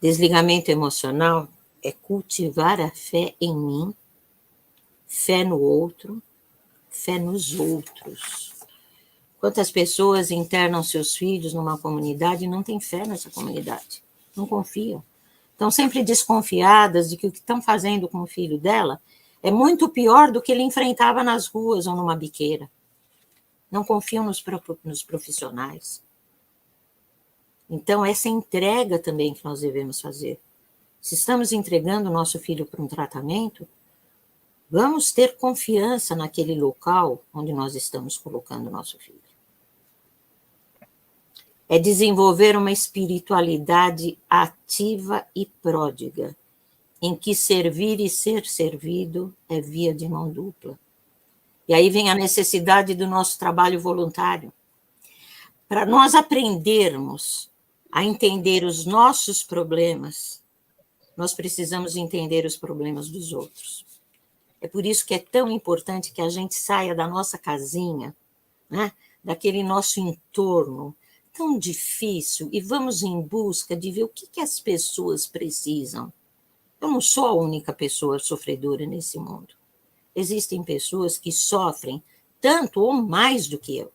Desligamento emocional é cultivar a fé em mim, fé no outro, fé nos outros. Quantas pessoas internam seus filhos numa comunidade e não têm fé nessa comunidade, não confiam. Estão sempre desconfiadas de que o que estão fazendo com o filho dela é muito pior do que ele enfrentava nas ruas ou numa biqueira. Não confiam nos profissionais. Então, essa entrega também que nós devemos fazer. Se estamos entregando o nosso filho para um tratamento, vamos ter confiança naquele local onde nós estamos colocando o nosso filho. é desenvolver uma espiritualidade ativa e pródiga, em que servir e ser servido é via de mão dupla. E aí vem a necessidade do nosso trabalho voluntário. Para nós aprendermos a entender os nossos problemas, nós precisamos entender os problemas dos outros. É por isso que é tão importante que a gente saia da nossa casinha, né? Daquele nosso entorno tão difícil, e vamos em busca de ver o que as pessoas precisam. Eu não sou a única pessoa sofredora nesse mundo. Existem pessoas que sofrem tanto ou mais do que eu.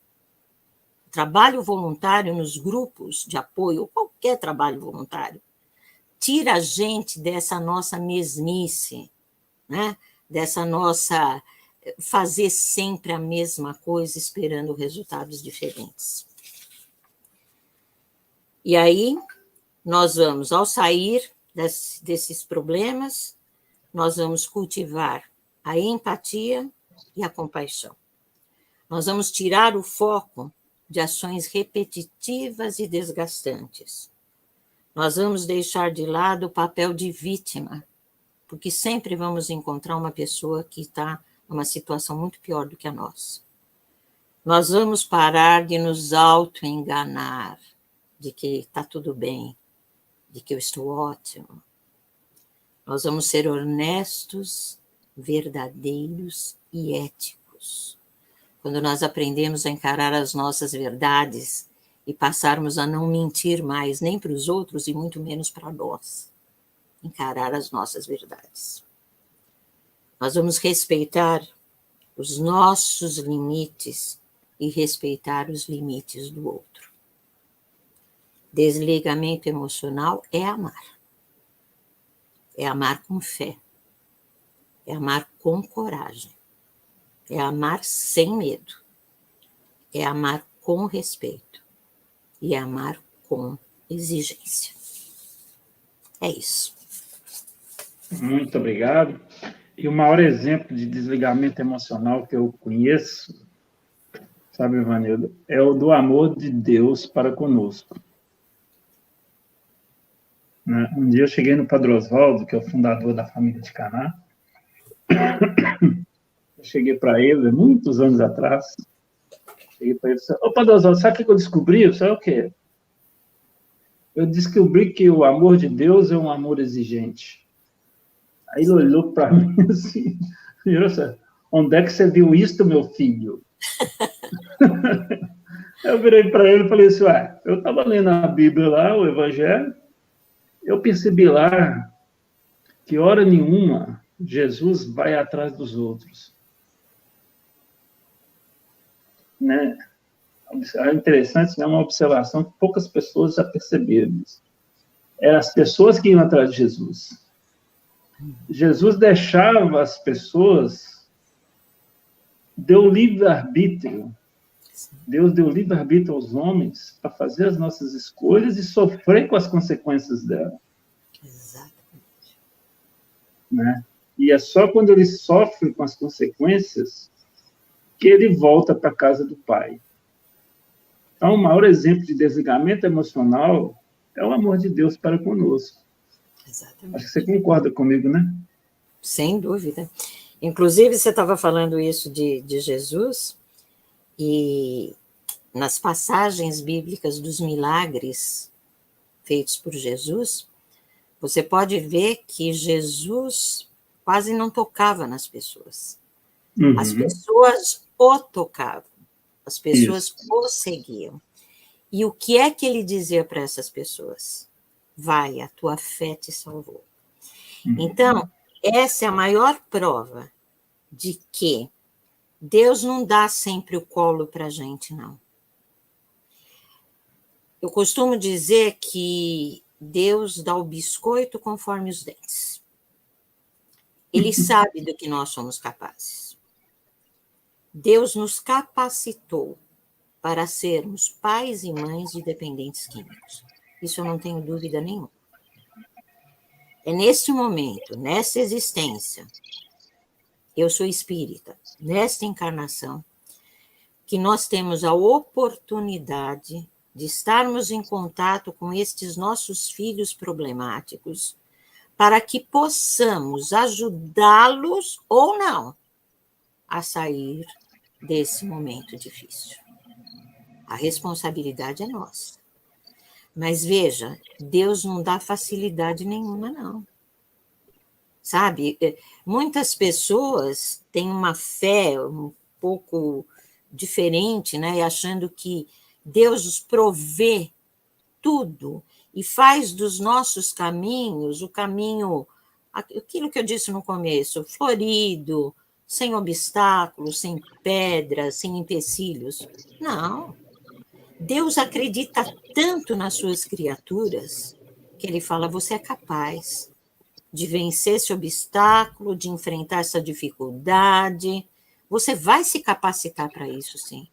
O trabalho voluntário nos grupos de apoio, ou qualquer trabalho voluntário, tira a gente dessa nossa mesmice, né? Dessa nossa fazer sempre a mesma coisa, esperando resultados diferentes. E aí, nós vamos, ao sair desses problemas, nós vamos cultivar a empatia e a compaixão. Nós vamos tirar o foco de ações repetitivas e desgastantes. Nós vamos deixar de lado o papel de vítima, porque sempre vamos encontrar uma pessoa que está numa situação muito pior do que a nossa. Nós vamos parar de nos auto-enganar, de que está tudo bem, de que eu estou ótimo. Nós vamos ser honestos, verdadeiros e éticos. Quando nós aprendemos a encarar as nossas verdades e passarmos a não mentir mais, nem para os outros e muito menos para nós. Encarar as nossas verdades. Nós vamos respeitar os nossos limites e respeitar os limites do outro. Desligamento emocional é amar. É amar com fé. É amar com coragem. É amar sem medo. É amar com respeito. E é amar com exigência. É isso. Muito obrigado. E o maior exemplo de desligamento emocional que eu conheço, sabe, Ivanildo, é o do amor de Deus para conosco. Um dia eu cheguei no Padre Oswaldo, que é o fundador da família de Caná. Eu cheguei para ele, muitos anos atrás. Cheguei para ele e disse: ô, Padre Oswaldo, sabe o que eu descobri? Eu disse: o quê? Eu descobri que o amor de Deus é um amor exigente. Aí ele olhou para mim assim, e disse: onde é que você viu isso, meu filho? Eu virei para ele e falei assim: eu estava lendo a Bíblia lá, o Evangelho, eu percebi lá que hora nenhuma Jesus vai atrás dos outros. Né? É interessante, é uma observação que poucas pessoas já perceberam. Eram as pessoas que iam atrás de Jesus. Jesus deixava as pessoas, deu livre-arbítrio. Deus deu livre-arbítrio aos homens para fazer as nossas escolhas e sofrer com as consequências dela. Exatamente. Né? E é só quando ele sofre com as consequências que ele volta para a casa do Pai. Então, o maior exemplo de desligamento emocional é o amor de Deus para conosco. Exatamente. Acho que você concorda comigo, né? Sem dúvida. Inclusive, você estava falando isso de Jesus, e nas passagens bíblicas dos milagres feitos por Jesus, você pode ver que Jesus quase não tocava nas pessoas. Uhum. As pessoas o tocavam, as pessoas Isso. o seguiam. E o que é que ele dizia para essas pessoas? Vai, a tua fé te salvou. Uhum. Então, essa é a maior prova de que Deus não dá sempre o colo para a gente, não. Eu costumo dizer que Deus dá o biscoito conforme os dentes. Ele sabe do que nós somos capazes. Deus nos capacitou para sermos pais e mães de dependentes químicos. Isso eu não tenho dúvida nenhuma. É neste momento, nessa existência, eu sou espírita, nesta encarnação, que nós temos a oportunidade de estarmos em contato com estes nossos filhos problemáticos, para que possamos ajudá-los ou não a sair desse momento difícil. A responsabilidade é nossa. Mas veja, Deus não dá facilidade nenhuma, não. Sabe? Muitas pessoas têm uma fé um pouco diferente, né? Achando que Deus nos provê tudo e faz dos nossos caminhos o caminho, aquilo que eu disse no começo, florido, sem obstáculos, sem pedras, sem empecilhos. Não. Deus acredita tanto nas suas criaturas que ele fala, você é capaz de vencer esse obstáculo, de enfrentar essa dificuldade. Você vai se capacitar para isso, sim.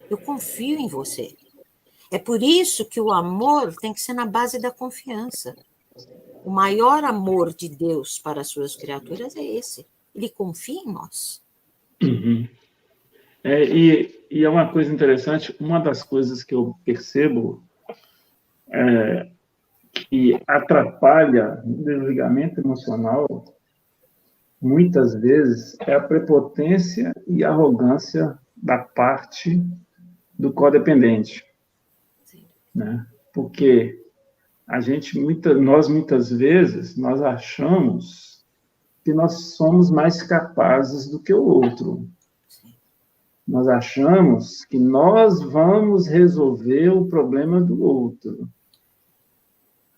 Eu confio em você. É por isso que o amor tem que ser na base da confiança. O maior amor de Deus para as suas criaturas é esse. Ele confia em nós. Uhum. E é uma coisa interessante, uma das coisas que eu percebo que atrapalha o desligamento emocional, muitas vezes, é a prepotência e arrogância da parte do codependente. Né? Porque nós muitas vezes, nós achamos que nós somos mais capazes do que o outro. Nós achamos que nós vamos resolver o problema do outro,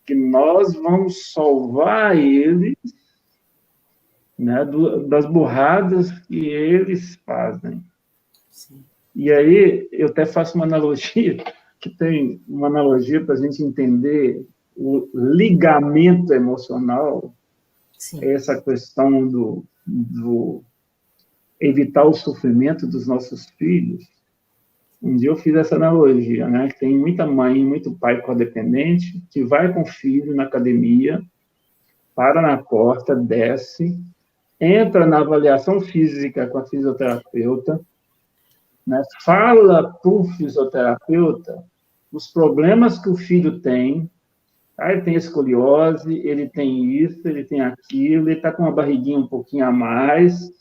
que nós vamos salvar ele, né, das burradas que eles fazem. Sim. E aí, eu até faço uma analogia, que tem uma analogia para a gente entender o ligamento emocional, sim, essa questão do evitar o sofrimento dos nossos filhos. Um dia eu fiz essa analogia, né? Que tem muita mãe, muito pai codependente, que vai com o filho na academia, para na porta, desce, entra na avaliação física com a fisioterapeuta, né? Fala para o fisioterapeuta os problemas que o filho tem. Ele tem escoliose, ele tem isso, ele tem aquilo, ele está com uma barriguinha um pouquinho a mais,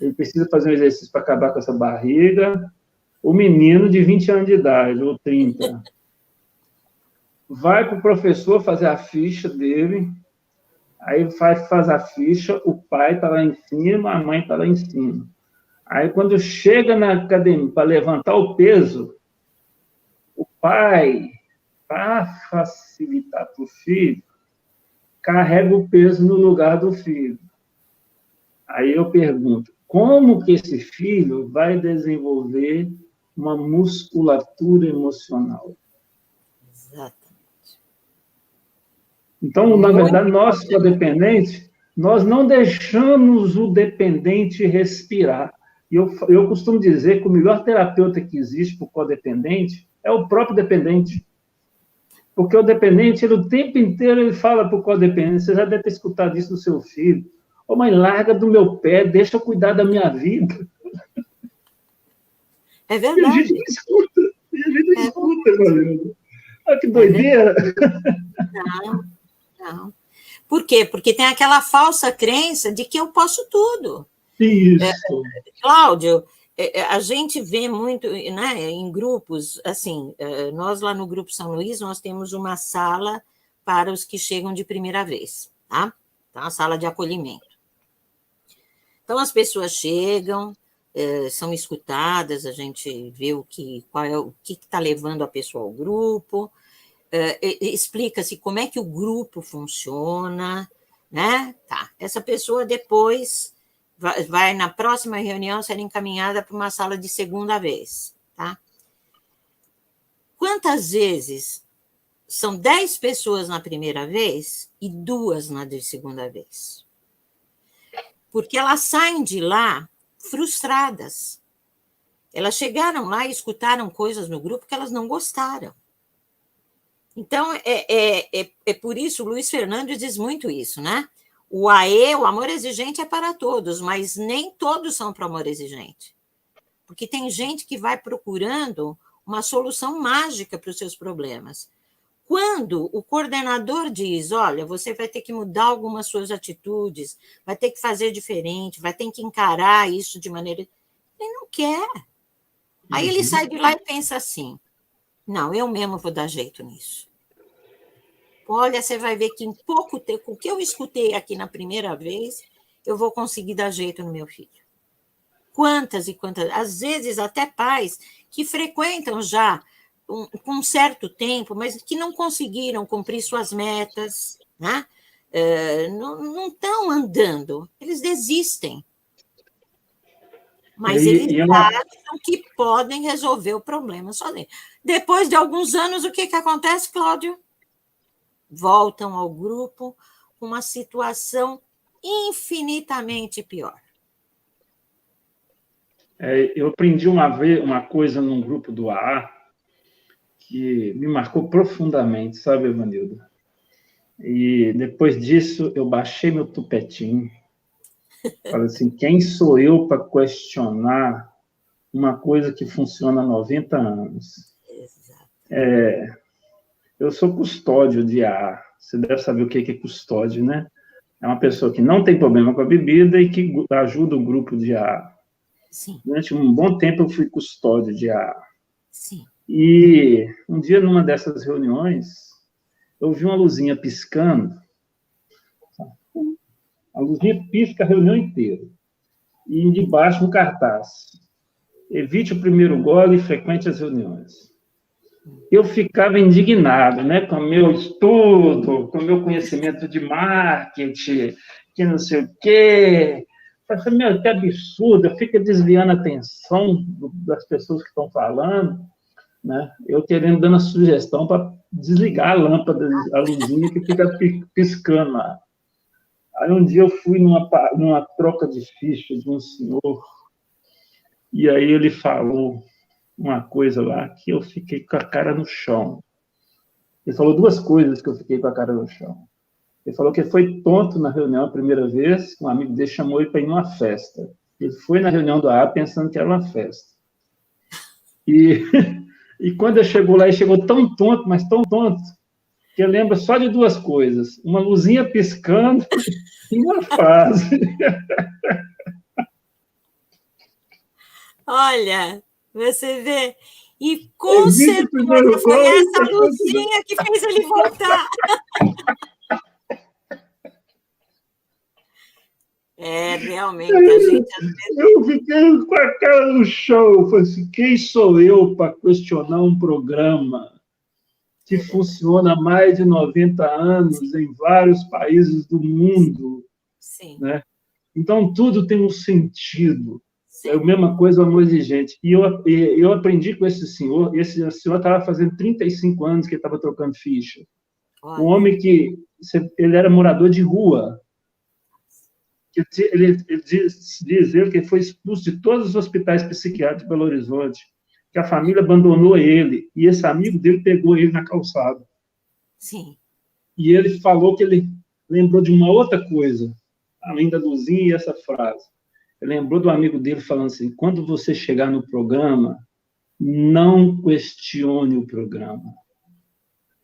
ele precisa fazer um exercício para acabar com essa barriga. O menino de 20 anos de idade, ou 30, vai para o professor fazer a ficha dele, aí faz a ficha, o pai está lá em cima, a mãe está lá em cima. Aí, quando chega na academia para levantar o peso, o pai, para facilitar para o filho, carrega o peso no lugar do filho. Aí eu pergunto, como que esse filho vai desenvolver uma musculatura emocional? Exatamente. Então, na verdade, nós, codependentes, nós não deixamos o dependente respirar. E eu costumo dizer que o melhor terapeuta que existe para o codependente é o próprio dependente. Porque o dependente, ele, o tempo inteiro, ele fala para o codependente, você já deve ter escutado isso do seu filho, ô mãe, larga do meu pé, deixa eu cuidar da minha vida. É verdade. E a gente não escuta, Olha que doideira. Não. Por quê? Porque tem aquela falsa crença de que eu posso tudo. Isso. Cláudio, a gente vê muito, né, em grupos, assim, nós lá no Grupo São Luís, nós temos uma sala para os que chegam de primeira vez, tá? Então, a sala de acolhimento. Então, as pessoas chegam, são escutadas, a gente vê o que está levando a pessoa ao grupo, explica-se como é que o grupo funciona, né? Tá. Essa pessoa depois vai na próxima reunião ser encaminhada para uma sala de segunda vez, tá? Quantas vezes são 10 pessoas na primeira vez e 2 na de segunda vez? Porque elas saem de lá frustradas. Elas chegaram lá e escutaram coisas no grupo que elas não gostaram. Então, é por isso, o Luiz Fernandes diz muito isso, né? O AE, o amor exigente, é para todos, mas nem todos são para o amor exigente. Porque tem gente que vai procurando uma solução mágica para os seus problemas. Quando o coordenador diz, olha, você vai ter que mudar algumas suas atitudes, vai ter que fazer diferente, vai ter que encarar isso de maneira... Ele não quer. Aí ele sai de lá e pensa assim, não, eu mesmo vou dar jeito nisso. Olha, você vai ver que em pouco tempo, o que eu escutei aqui na primeira vez, eu vou conseguir dar jeito no meu filho. Quantas e quantas, às vezes até pais que frequentam já com um certo tempo, mas que não conseguiram cumprir suas metas, né? Não estão andando, eles desistem. Mas eles acham que podem resolver o problema sozinhos. Depois de alguns anos, o que acontece, Cláudio? Voltam ao grupo com uma situação infinitamente pior. Eu aprendi uma vez uma coisa num grupo do AA que me marcou profundamente, sabe, Evanildo? E depois disso, eu baixei meu tupetinho. Falei assim, quem sou eu para questionar uma coisa que funciona há 90 anos? Eu sou custódio de AA. Você deve saber o que é custódio, né? É uma pessoa que não tem problema com a bebida e que ajuda o grupo de AA. Sim. Durante um bom tempo, eu fui custódio de AA. Sim. E um dia, numa dessas reuniões, eu vi uma luzinha piscando. A luzinha pisca a reunião inteira. E debaixo um cartaz. Evite o primeiro gole e frequente as reuniões. Eu ficava indignado, né, com o meu estudo, com o meu conhecimento de marketing, que não sei o quê. Eu falei, meu, que absurdo, fica desviando a atenção das pessoas que estão falando, né? Eu dando a sugestão para desligar a lâmpada, a luzinha que fica piscando lá. Aí um dia eu fui numa troca de ficha de um senhor, e aí ele falou uma coisa lá que eu fiquei com a cara no chão. Ele falou duas coisas que eu fiquei com a cara no chão. Ele falou que foi tonto na reunião a primeira vez, um amigo dele chamou ele para ir numa festa. Ele foi na reunião do AA pensando que era uma festa. E quando ele chegou lá, ele chegou tão tonto, mas tão tonto, que eu lembro só de duas coisas. Uma luzinha piscando e uma frase. Olha, você vê. E com certeza foi essa luzinha que fez ele voltar. Realmente, a gente... Eu fiquei com a cara no chão. Eu falei assim, quem sou eu para questionar um programa que funciona há mais de 90 anos em vários países do mundo? Sim. Né? Então, tudo tem um sentido. Sim. É a mesma coisa, amor exigente. E eu aprendi com esse senhor estava fazendo 35 anos que ele estava trocando ficha. Olha. Um homem que ele era morador de rua. Ele diz ele que foi expulso de todos os hospitais psiquiátricos de Belo Horizonte, que a família abandonou ele, e esse amigo dele pegou ele na calçada. Sim. E ele falou que ele lembrou de uma outra coisa, além da luzinha e essa frase. Ele lembrou do amigo dele falando assim, quando você chegar no programa, não questione o programa.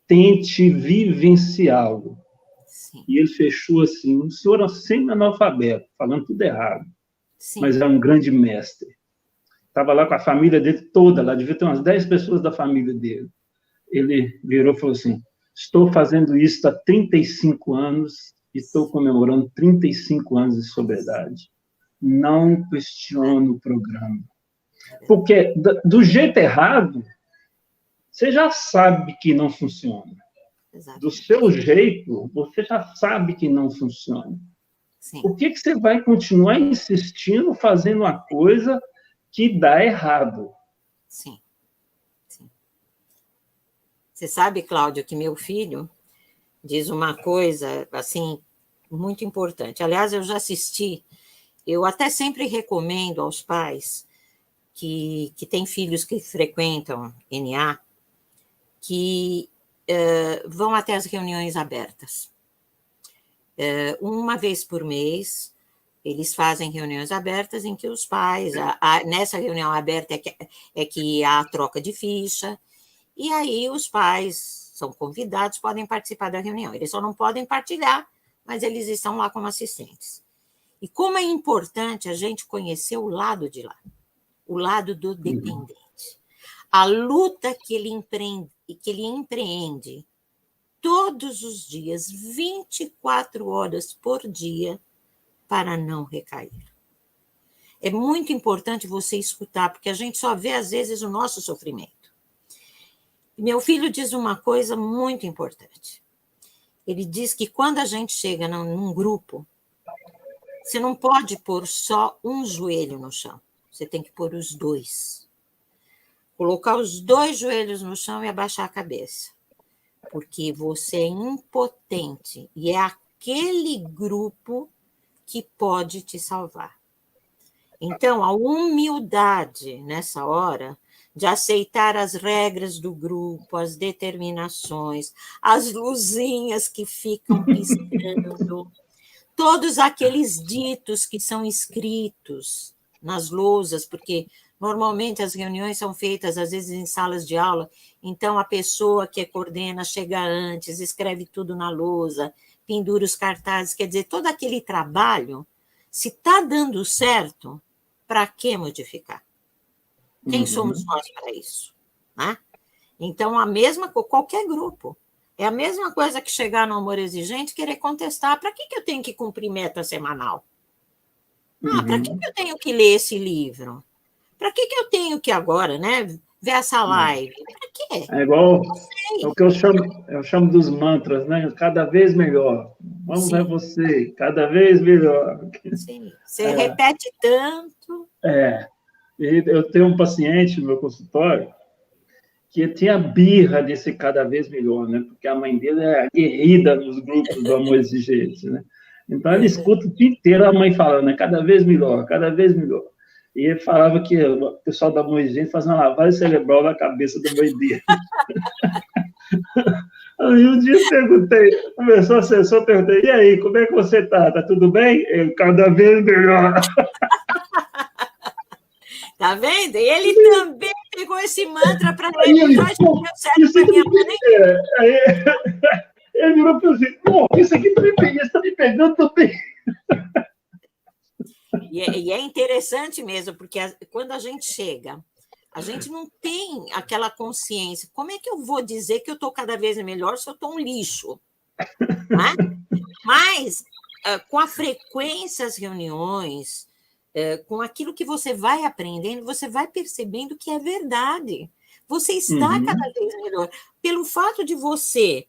Tente vivenciá-lo. Sim. E ele fechou assim, um senhor semi-analfabeto, falando tudo errado, Sim. mas era um grande mestre. Estava lá com a família dele toda, lá devia ter umas 10 pessoas da família dele. Ele virou e falou assim, estou fazendo isso há 35 anos e estou comemorando 35 anos de sobriedade. Não questiono o programa. Porque, do jeito errado, você já sabe que não funciona. Exato. Do seu jeito, você já sabe que não funciona. Sim. Por que você vai continuar insistindo, fazendo uma coisa que dá errado? Sim. Sim. Você sabe, Cláudio, que meu filho diz uma coisa, assim, muito importante. Aliás, eu já assisti, eu até sempre recomendo aos pais que têm filhos que frequentam NA, que vão até as reuniões abertas. Uma vez por mês, Eles fazem reuniões abertas em que os pais, nessa reunião aberta é que há a troca de ficha, e aí os pais são convidados, podem participar da reunião. Eles só não podem partilhar, mas eles estão lá como assistentes. E como é importante a gente conhecer o lado de lá, o lado do dependente. A luta que ele empreende todos os dias, 24 horas por dia, para não recair. É muito importante você escutar, porque a gente só vê, às vezes, o nosso sofrimento. Meu filho diz uma coisa muito importante. Ele diz que quando a gente chega num grupo, você não pode pôr só um joelho no chão, você tem que pôr os dois. Colocar os dois joelhos no chão e abaixar a cabeça. Porque você é impotente e é aquele grupo que pode te salvar. Então, a humildade nessa hora de aceitar as regras do grupo, as determinações, as luzinhas que ficam piscando, todos aqueles ditos que são escritos nas lousas, porque normalmente as reuniões são feitas, às vezes, em salas de aula, então a pessoa que coordena chega antes, escreve tudo na lousa, pendura os cartazes, quer dizer, todo aquele trabalho, se está dando certo, para que modificar? Quem somos nós para isso? Né? Então, qualquer grupo, é a mesma coisa que chegar no Amor Exigente e querer contestar, para que eu tenho que cumprir meta semanal? Para que eu tenho que ler esse livro? Para que eu tenho que agora, né, ver essa live? Para quê? É igual é o que eu chamo dos mantras, né? Cada vez melhor. Vamos ver você, cada vez melhor. Sim, você repete tanto. E eu tenho um paciente no meu consultório que tinha birra de ser cada vez melhor, né? Porque a mãe dele é aguerrida nos grupos do Amor Exigente, né? Então, ele escuta o dia inteiro a mãe falando, né? Cada vez melhor, cada vez melhor. E ele falava que o pessoal da Amor Exigente fazia uma lavagem cerebral na cabeça da mãe dele. Aí um dia começou a sessão, perguntei, e aí, como é que você tá? Tá tudo bem? Eu, cada vez melhor. Tá vendo? E ele também pegou esse mantra para ele. Já deu certo para minha mãe. Ele virou para assim, pô, isso aqui está me pegando também. E é interessante mesmo, porque quando a gente chega, a gente não tem aquela consciência. Como é que eu vou dizer que eu estou cada vez melhor se eu estou um lixo? Né? Mas, com a frequência das reuniões, com aquilo que você vai aprendendo, você vai percebendo que é verdade. Você está cada vez melhor. Pelo fato de você,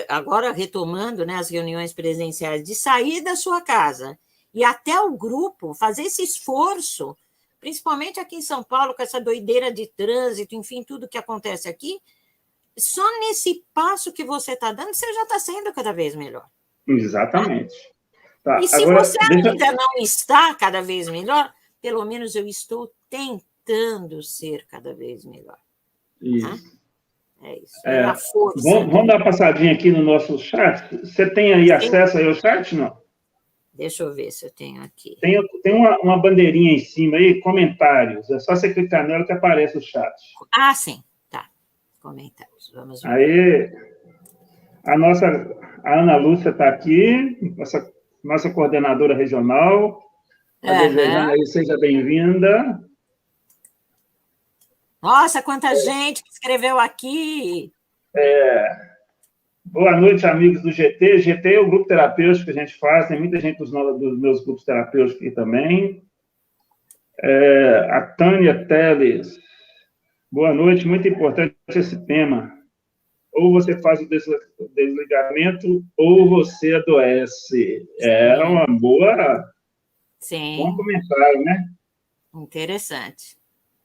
agora retomando, né, as reuniões presenciais, de sair da sua casa e até o grupo, fazer esse esforço, principalmente aqui em São Paulo, com essa doideira de trânsito, enfim, tudo que acontece aqui, só nesse passo que você está dando, você já está sendo cada vez melhor. Exatamente. Tá, e se agora, você ainda não está cada vez melhor, pelo menos eu estou tentando ser cada vez melhor. Isso. Né? É isso. É a força. Vamos dar uma passadinha aqui no nosso chat. Você tem aí acesso aí ao chat, não? Deixa eu ver se eu tenho aqui. Tem uma bandeirinha em cima aí, comentários. É só você clicar nela que aparece o chat. Ah, sim. Tá. Comentários. Vamos ver. Aí, a Ana Lúcia está aqui, nossa coordenadora regional. Está desejando aí, seja bem-vinda. Nossa, quanta gente que escreveu aqui! Boa noite, amigos do GT. GT é o grupo terapêutico que a gente faz, tem muita gente dos meus grupos terapêuticos aqui também. A Tânia Teles. Boa noite, muito importante esse tema. Ou você faz o desligamento, ou você adoece. É uma boa... Sim. Bom comentário, né? Interessante.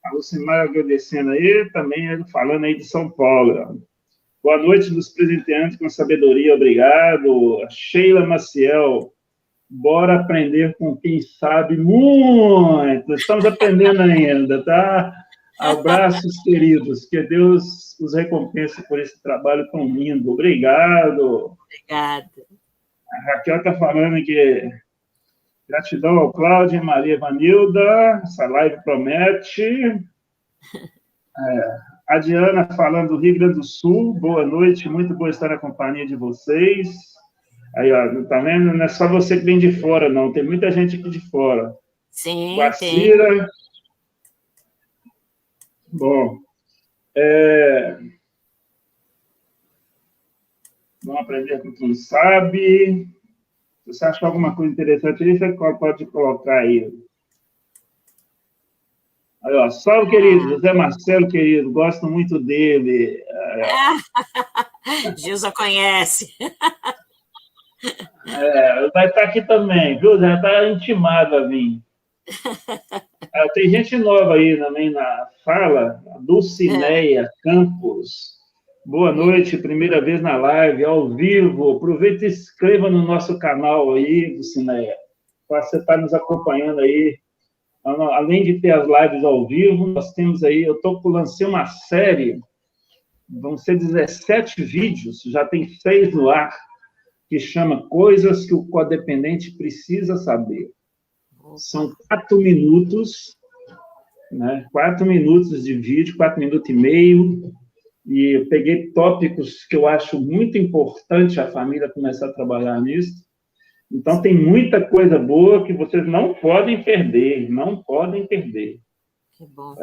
A Lucimar agradecendo aí, também ele falando aí de São Paulo. Boa noite, nos presenteantes com sabedoria, obrigado. A Sheila Maciel, bora aprender com quem sabe muito. Estamos aprendendo ainda, tá? Abraços, queridos. Que Deus os recompense por esse trabalho tão lindo. Obrigado. Obrigada. A Raquel está falando que Gratidão ao Cláudio e Maria Vanilda. Essa live promete. A Diana falando do Rio Grande do Sul. Boa noite, muito bom estar na companhia de vocês. Aí, ó, tá vendo? Não é só você que vem de fora, não. Tem muita gente aqui de fora. Sim, Guacira. tem. Bom, vamos aprender com quem sabe. Se você achar alguma coisa interessante aí, você pode colocar aí. Aí, ó, salve, querido, José Marcelo, querido, gosto muito dele. Gilza conhece. Vai estar aqui também, viu? Já está intimado a vir. Tem gente nova aí também na fala, a Dulcineia Campos. Boa noite, primeira vez na live, ao vivo. Aproveita e se inscreva no nosso canal aí, Dulcineia. Você está nos acompanhando aí. Além de ter as lives ao vivo, nós temos aí, lancei uma série, vão ser 17 vídeos, já tem 6 no ar, que chama Coisas que o Codependente Precisa Saber. São 4 minutos, né? 4 minutos de vídeo, 4 minutos e meio, e eu peguei tópicos que eu acho muito importante a família começar a trabalhar nisso. Então, tem muita coisa boa que vocês não podem perder, não podem perder. Que bom.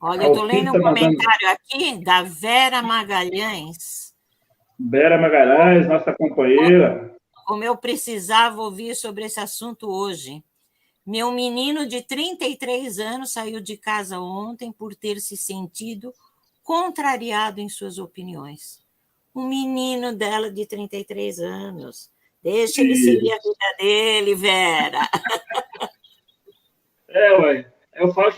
Olha, eu estou lendo um comentário aqui da Vera Magalhães. Vera Magalhães, nossa companheira. Como eu precisava ouvir sobre esse assunto hoje. Meu menino de 33 anos saiu de casa ontem por ter se sentido contrariado em suas opiniões. Um menino dela de 33 anos. Deixa ele seguir a vida dele, Vera. Ué. Eu falo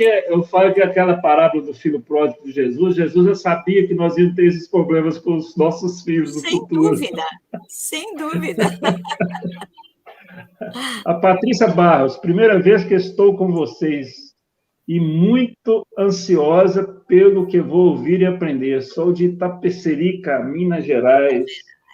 que aquela parábola do filho pródigo de Jesus já sabia que nós íamos ter esses problemas com os nossos filhos no futuro. Sem dúvida. A Patrícia Barros, primeira vez que estou com vocês e muito ansiosa pelo que vou ouvir e aprender. Sou de Itapecerica, Minas Gerais.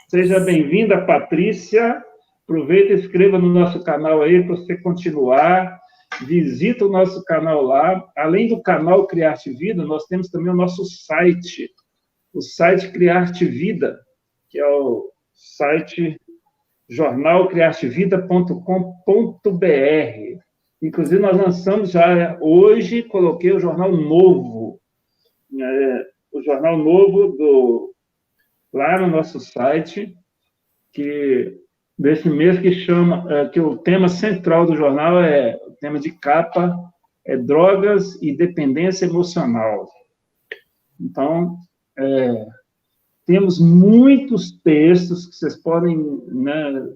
Seja bem-vinda, Patrícia. Aproveita e inscreva no nosso canal aí para você continuar. Visita o nosso canal lá. Além do canal Criarte Vida, nós temos também o nosso site, o site Criarte Vida, que é o site jornalcriartevida.com.br. Inclusive, nós lançamos já hoje, coloquei o jornal novo, o jornal novo lá no nosso site, que desse mês que o tema central do jornal o tema de capa é drogas e dependência emocional. Então, temos muitos textos que vocês podem, né,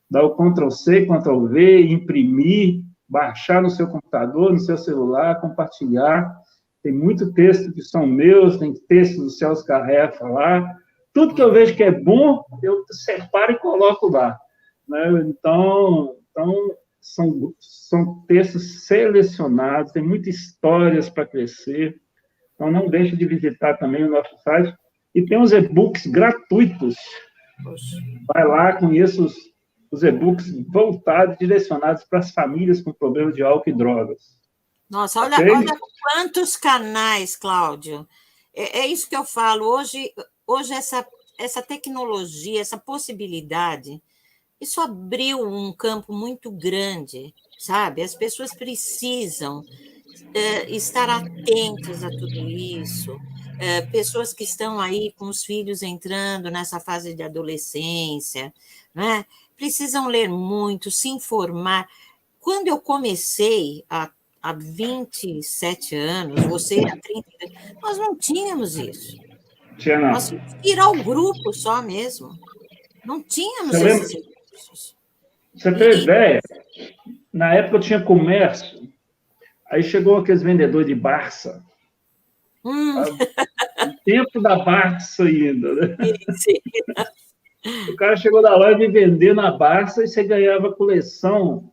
dar o Ctrl+C, Ctrl+V, imprimir, baixar no seu computador, no seu celular, compartilhar. Tem muito texto que são meus, tem texto do Celso Carrefa lá. Tudo que eu vejo que é bom, eu separo e coloco lá. Né? Então são textos selecionados, tem muitas histórias para crescer. Então, não deixe de visitar também o nosso site. E tem os e-books gratuitos. Vai lá, conheça os e-books voltados, direcionados para as famílias com problemas de álcool e drogas. Nossa, olha quantos canais, Cláudio. É isso que eu falo. Hoje essa tecnologia, essa possibilidade, isso abriu um campo muito grande, sabe? As pessoas precisam estar atentas a tudo isso. Pessoas que estão aí com os filhos entrando nessa fase de adolescência, né? Precisam ler muito, se informar. Quando eu comecei há 27 anos, você há 30 anos, nós não tínhamos isso. Nós tínhamos que ir ao grupo só mesmo. Não tínhamos esses recursos. Você tem ideia? Na época eu tinha comércio, aí chegou aqueles vendedores de Barça. O tempo da Barça ainda, né? Sim. O cara chegou da loja e vender na Barça e você ganhava coleção,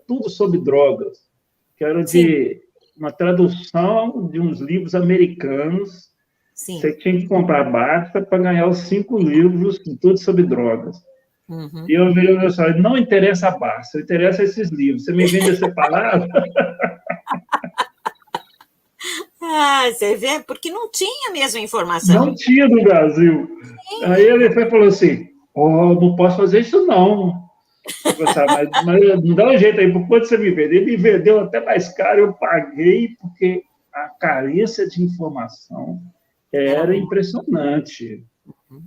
tudo sobre drogas, que era de uma tradução de uns livros americanos. Sim. Você tinha que comprar a Barça para ganhar os 5 livros, tudo sobre drogas. Uhum. E eu virei e falei, não interessa a Barça, interessa esses livros. Você me vende separado? Ah, você vê, porque não tinha a mesma informação. Não tinha no Brasil. Aí ele falou assim, oh, não posso fazer isso não. Eu pensava, mas não dá um jeito aí, por quanto você me vendeu? Ele me vendeu até mais caro, eu paguei, porque a carência de informação Era era muito. impressionante, Uhum.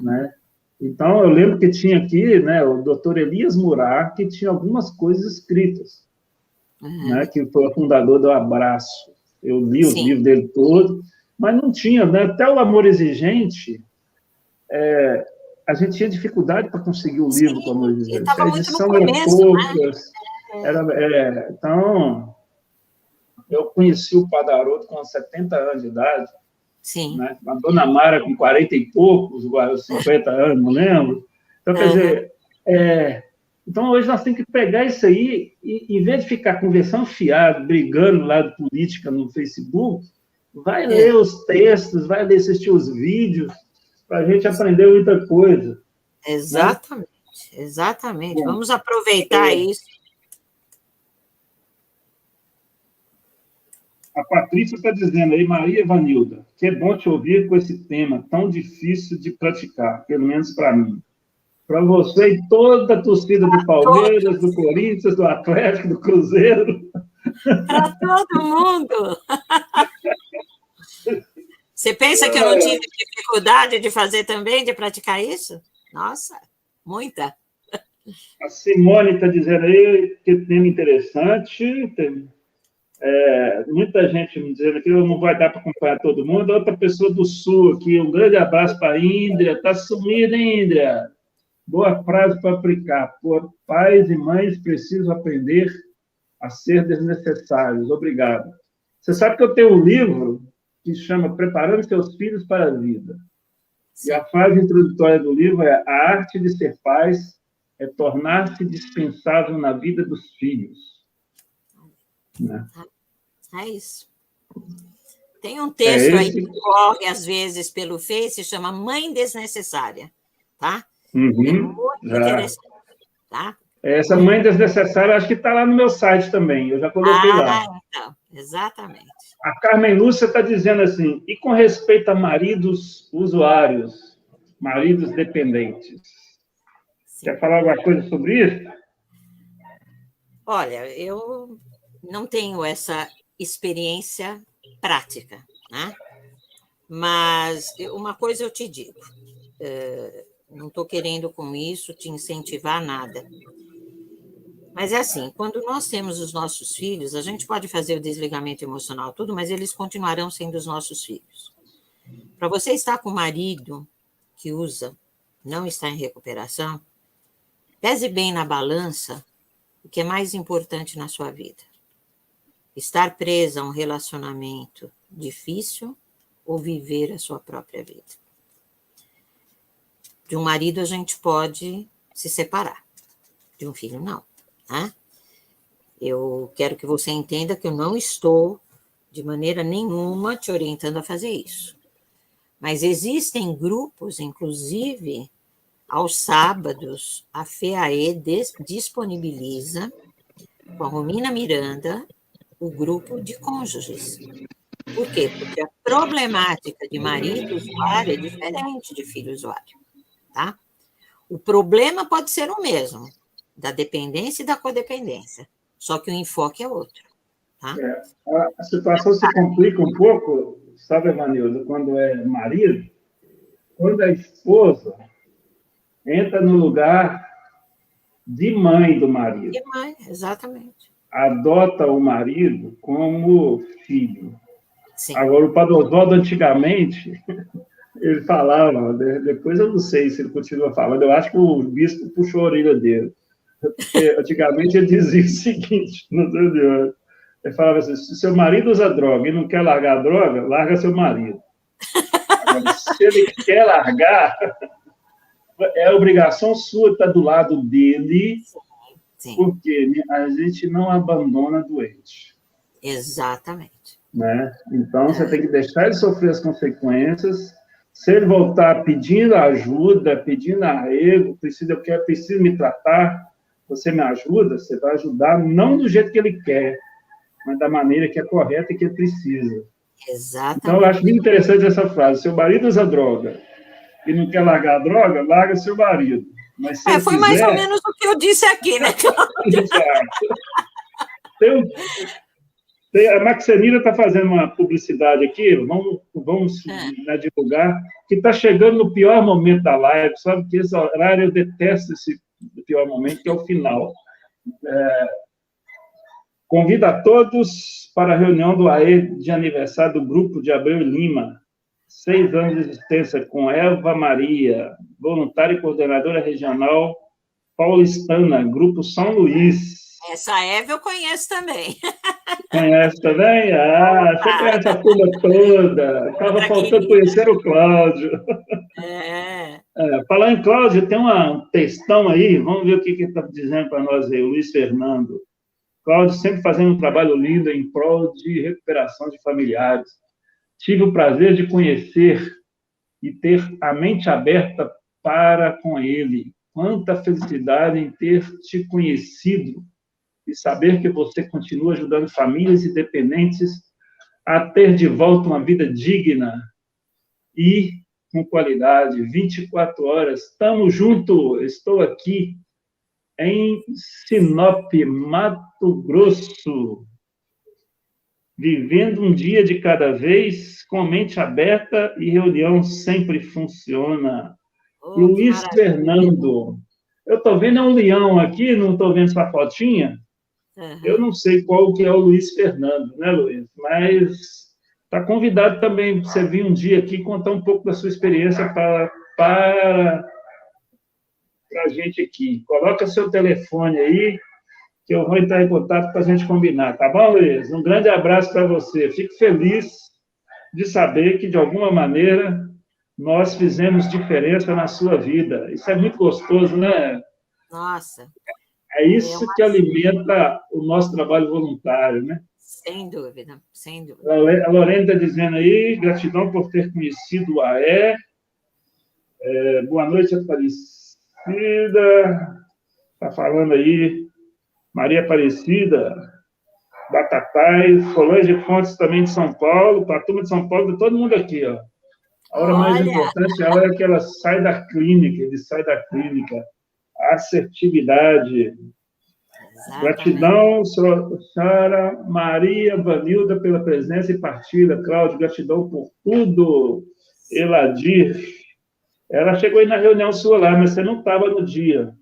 né? Então, eu lembro que tinha aqui, né, o doutor Elias Murar, que tinha algumas coisas escritas, né, Uhum. que foi o fundador do Abraço. Eu li os Sim, livros dele todos, mas não tinha, né? Até o Amor Exigente, a gente tinha dificuldade para conseguir o livro com o Amor e Exigente. A estava muito no edição era começo, poucas, né? então, eu conheci o Padaroto com 70 anos de idade, Sim. né? A Dona Mara com 40 e poucos, 50 anos, não lembro. Então, quer Uhum. dizer, então hoje nós temos que pegar isso aí e, em vez de ficar conversando fiado, brigando lá de política no Facebook, vai É, ler os textos, vai ler, assistir os vídeos, para a gente aprender muita coisa, né? exatamente, exatamente. Bom, Vamos aproveitar isso. a Patrícia está dizendo aí, Maria Vanilda, que é bom te ouvir com esse tema tão difícil de praticar, pelo menos para mim. Para você e toda a torcida do Palmeiras, do Corinthians, do Atlético, do Cruzeiro. Para todo mundo. Você pensa que eu não tive dificuldade de fazer também, de praticar isso? Nossa, muita. A Simone está dizendo aí que tema interessante. Tem, muita gente me dizendo que não vai dar para acompanhar todo mundo. Outra pessoa do Sul aqui, um grande abraço para a Índria. Está sumida, Índria. Boa frase para aplicar. Pais e mães precisam aprender a ser desnecessários. Obrigado. Você sabe que eu tenho um livro que chama Preparando Seus Filhos para a Vida. E Sim. a frase introdutória do livro é: a arte de ser pais é tornar-se dispensável na vida dos filhos. Né? É isso. Tem um texto aí esse. que corre, às vezes, pelo Face, chama Mãe Desnecessária, tá? É Uhum, muito já. interessante, tá? Essa Muito. mãe desnecessária, acho que está lá no meu site também, eu já coloquei lá. Então, exatamente. A Carmen Lúcia está dizendo assim, e com respeito a maridos usuários, maridos dependentes, Sim. quer falar alguma coisa sobre isso? Olha, eu não tenho essa experiência prática, né? Mas uma coisa eu te digo, não estou querendo com isso te incentivar a nada. Mas é assim, quando nós temos os nossos filhos, a gente pode fazer o desligamento emocional, tudo, mas eles continuarão sendo os nossos filhos. Para você estar com um marido que usa, não está em recuperação, pese bem na balança o que é mais importante na sua vida. Estar presa a um relacionamento difícil ou viver a sua própria vida. De um marido a gente pode se separar, de um filho não, né? Eu quero que você entenda que eu não estou, de maneira nenhuma, te orientando a fazer isso. Mas existem grupos, inclusive, aos sábados, a FEAE disponibiliza, com a Romina Miranda, o grupo de cônjuges. Por quê? Porque a problemática de marido usuário é diferente de filho usuário, tá? O problema pode ser o mesmo, da dependência e da codependência, só que o enfoque é outro, tá? A situação se complica um pouco, sabe, Evanildo, quando é marido, quando a esposa entra no lugar de mãe do marido, Exatamente. adota o marido como filho. Sim. Agora, o Padre Oswaldo, antigamente, ele falava, depois eu não sei se ele continua falando, eu acho que o bispo puxou a orelha dele. Porque antigamente ele dizia o seguinte, não sei de onde, ele falava assim, se seu marido usa droga e não quer largar a droga, larga seu marido. Agora, se ele quer largar, é obrigação sua estar do lado dele, Sim. porque a gente não abandona doente. Exatamente. Né? Então, você tem que deixar ele sofrer as consequências, Se ele voltar pedindo ajuda, pedindo arrego, preciso me tratar, você me ajuda, você vai ajudar, não do jeito que ele quer, mas da maneira que é correta e que ele precisa. Exatamente. Então, eu acho muito interessante essa frase. Seu marido usa droga e não quer largar a droga, larga seu marido. Mas se ele foi quiser... mais ou menos o que eu disse aqui, né, Cláudia? A Maxenila está fazendo uma publicidade aqui, vamos divulgar, que está chegando no pior momento da live, sabe que esse horário eu detesto esse pior momento, que é o final. Convido a todos para a reunião do AE de aniversário do grupo de Abreu e Lima, 6 anos de existência, com Eva Maria, voluntária e coordenadora regional paulistana, Grupo São Luís. Essa Eva eu conheço também. Conhece também? Você conhece a turma toda. Estava faltando conhecer o Cláudio. Falar em Cláudio, tem um textão aí, vamos ver o que ele está dizendo para nós aí, o Luiz Fernando. Cláudio sempre fazendo um trabalho lindo em prol de recuperação de familiares. Tive o prazer de conhecer e ter a mente aberta para com ele. Quanta felicidade em ter te conhecido e saber que você continua ajudando famílias e dependentes a ter de volta uma vida digna e com qualidade, 24 horas. Estamos juntos, estou aqui em Sinop, Mato Grosso, vivendo um dia de cada vez, com mente aberta e reunião sempre funciona. Luiz Fernando. Eu estou vendo um leão aqui, não estou vendo sua fotinha. Eu não sei qual que é o Luiz Fernando, né, Luiz? Mas está convidado também para você vir um dia aqui contar um pouco da sua experiência para a gente aqui. Coloca seu telefone aí, que eu vou entrar em contato para a gente combinar, tá bom, Luiz? Um grande abraço para você. Fico feliz de saber que, de alguma maneira, nós fizemos diferença na sua vida. Isso é muito gostoso, né? Nossa. É isso que alimenta o nosso trabalho voluntário, né? Sem dúvida, sem dúvida. A Lorena está dizendo aí, gratidão por ter conhecido o AE. Boa noite, Aparecida. Está falando aí, Maria Aparecida, Batatais, Solange Fontes também de São Paulo, para a turma de São Paulo, está todo mundo aqui, ó. A hora mais importante é a hora que ela sai da clínica, ele sai da clínica. Assertividade. Exatamente. Gratidão, senhora Maria Vanilda, pela presença e partilha. Cláudio, gratidão por tudo. Eladir. Ela chegou aí na reunião sua lá, mas você não estava no dia.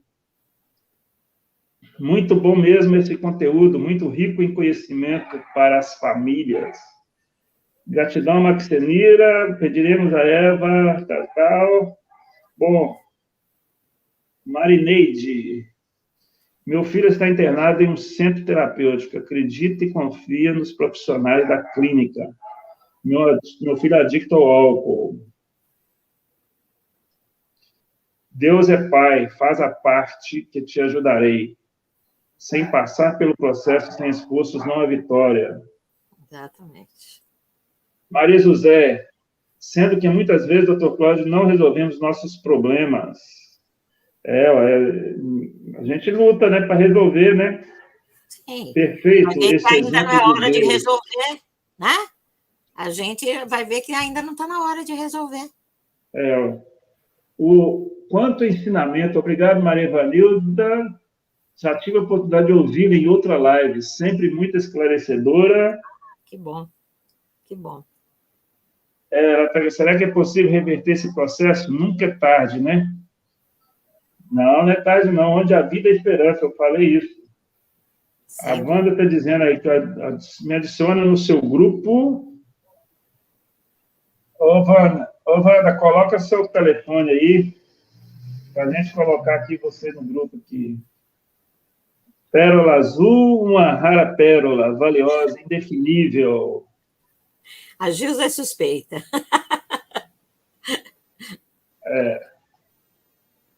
Muito bom mesmo esse conteúdo, muito rico em conhecimento para as famílias. Gratidão, Maxenira. Pediremos a Eva, tal. Bom, Marineide. Meu filho está internado em um centro terapêutico. Acredita e confia nos profissionais da clínica. Meu filho é adicto ao álcool. Deus é Pai, faz a parte que te ajudarei. Sem passar pelo processo, sem esforços, não há vitória. Exatamente. Maria José, sendo que muitas vezes, doutor Cláudio, não resolvemos nossos problemas. A gente luta, né, para resolver, né? Sim. Perfeito. Esse ainda não é hora de resolver, né? A gente vai ver que ainda não está na hora de resolver. Quanto ensinamento, obrigado, Maria Vanilda. Já tive a oportunidade de ouvir em outra live, sempre muito esclarecedora. Que bom, que bom. Será que é possível reverter esse processo? Nunca é tarde, né? Não é tarde, não. Onde a vida é esperança, eu falei isso. Sim. A Wanda está dizendo aí que me adiciona no seu grupo. Ô, Wanda, coloca seu telefone aí, para a gente colocar aqui você no grupo aqui. Pérola azul, uma rara pérola, valiosa, indefinível. A Gilza é suspeita.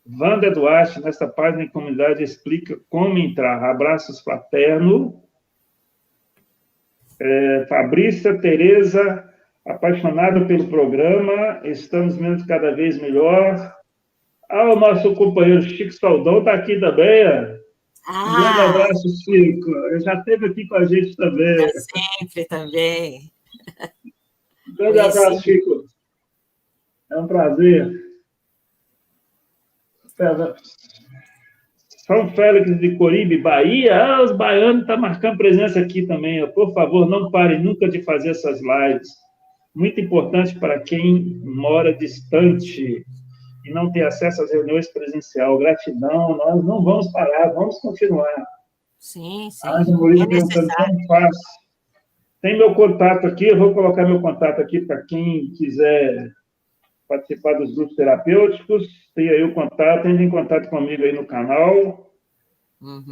Wanda Duarte, nesta página em comunidade, explica como entrar. Abraços fraterno. Fabrícia Tereza Apaixonado pelo programa, estamos vendo cada vez melhor. O nosso companheiro Chico Saldão está aqui também. Um grande abraço, Chico. Ele já esteve aqui com a gente também. Sempre também. Um grande abraço, Chico. É um prazer. São Félix de Coribe, Bahia. Os baianos estão marcando presença aqui também. Por favor, não parem nunca de fazer essas lives. Muito importante para quem mora distante e não tem acesso às reuniões presenciais. Gratidão, nós não vamos parar, vamos continuar. Sim, sim. É necessário. Tem meu contato aqui, eu vou colocar meu contato aqui para quem quiser participar dos grupos terapêuticos. Tem aí o contato, entre em contato comigo aí no canal. Uhum.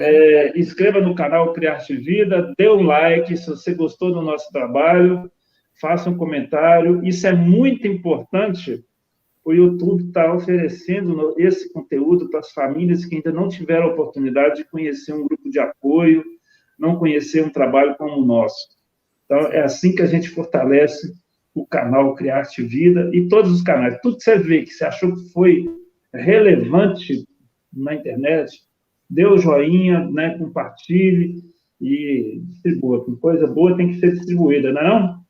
Inscreva no canal Criarte Vida, dê um like se você gostou do nosso trabalho, faça um comentário. Isso é muito importante. O YouTube está oferecendo esse conteúdo para as famílias que ainda não tiveram a oportunidade de conhecer um grupo de apoio, não conhecer um trabalho como o nosso. Então, é assim que a gente fortalece o canal Criarte Vida e todos os canais. Tudo que você vê, que você achou que foi relevante na internet, dê o joinha, né, compartilhe e distribua. Coisa boa tem que ser distribuída, não é não?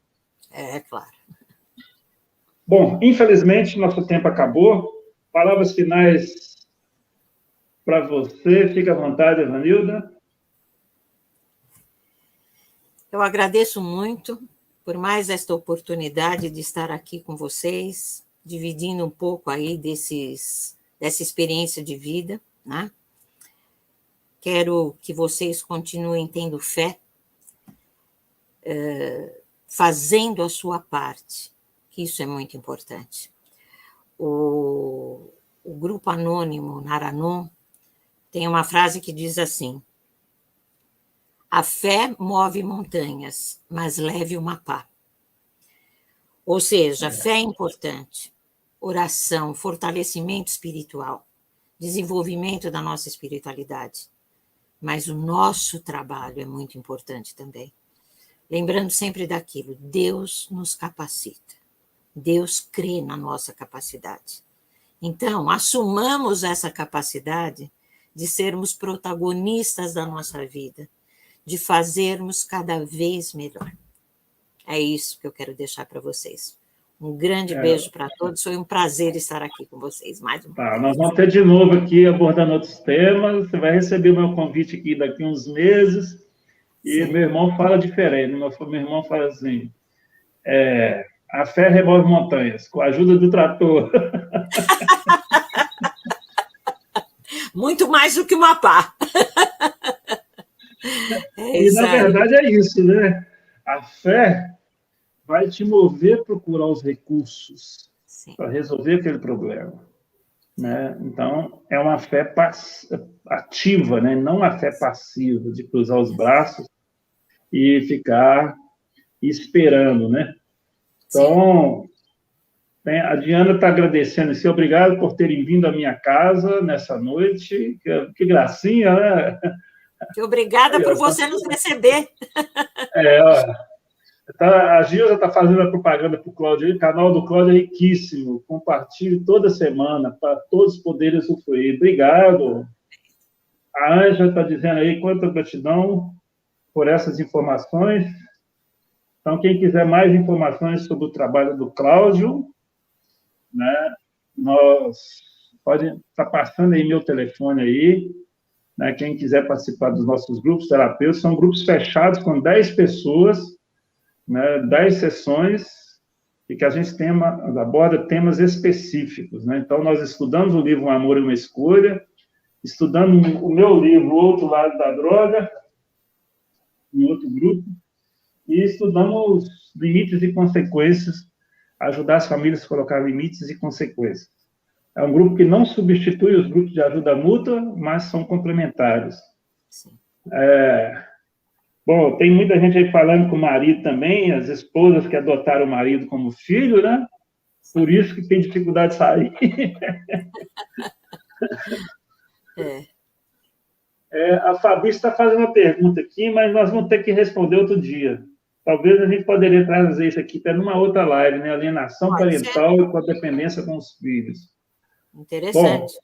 É, claro. Bom, infelizmente, nosso tempo acabou. Palavras finais para você. Fique à vontade, Evanilda. Eu agradeço muito por mais esta oportunidade de estar aqui com vocês, dividindo um pouco aí dessa experiência de vida, né? Quero que vocês continuem tendo fé, fazendo a sua parte, que isso é muito importante. O grupo anônimo Naranon tem uma frase que diz assim: a fé move montanhas, mas leve uma pá. Ou seja, a fé é importante, oração, fortalecimento espiritual, desenvolvimento da nossa espiritualidade. Mas o nosso trabalho é muito importante também. Lembrando sempre daquilo, Deus nos capacita. Deus crê na nossa capacidade. Então, assumamos essa capacidade de sermos protagonistas da nossa vida, de fazermos cada vez melhor. É isso que eu quero deixar para vocês. Um grande beijo para todos. Foi um prazer estar aqui com vocês mais uma vez. Nós vamos ter de novo aqui abordando outros temas. Você vai receber o meu convite aqui daqui a uns meses. E meu irmão fala diferente. Meu irmão fala assim: a fé remove montanhas, com a ajuda do trator. Muito mais do que uma pá. E, na verdade, é isso, né? A fé vai te mover a procurar os recursos para resolver aquele problema. Né? Então, é uma fé ativa, né? Não uma fé passiva, de cruzar os braços e ficar esperando, né? Então, a Diana está agradecendo, assim, obrigado por terem vindo à minha casa nessa noite, que gracinha, né? Obrigada por você nos receber. A Gilza está fazendo a propaganda para o Cláudio. O canal do Cláudio é riquíssimo. Compartilhe toda semana para todos poderem usufruir. Obrigado. A Ângela está dizendo aí quanta gratidão por essas informações. Então, quem quiser mais informações sobre o trabalho do Cláudio, né, pode estar passando aí meu telefone aí. Né, quem quiser participar dos nossos grupos terapêuticos, são grupos fechados com 10 pessoas, né, 10 sessões, e que a gente aborda temas específicos. Né? Então, nós estudamos o livro Um Amor e uma Escolha, estudamos o meu livro O Outro Lado da Droga, em outro grupo, e estudamos limites e consequências, ajudar as famílias a colocar limites e consequências. É um grupo que não substitui os grupos de ajuda mútua, mas são complementares. Bom, tem muita gente aí falando com o marido também, as esposas que adotaram o marido como filho, né? Por isso que tem dificuldade de sair. A Fabi está fazendo uma pergunta aqui, mas nós vamos ter que responder outro dia. Talvez a gente poderia trazer isso aqui até numa outra live, né? Alienação Pode parental e codependência com os filhos. Bom, Interessante.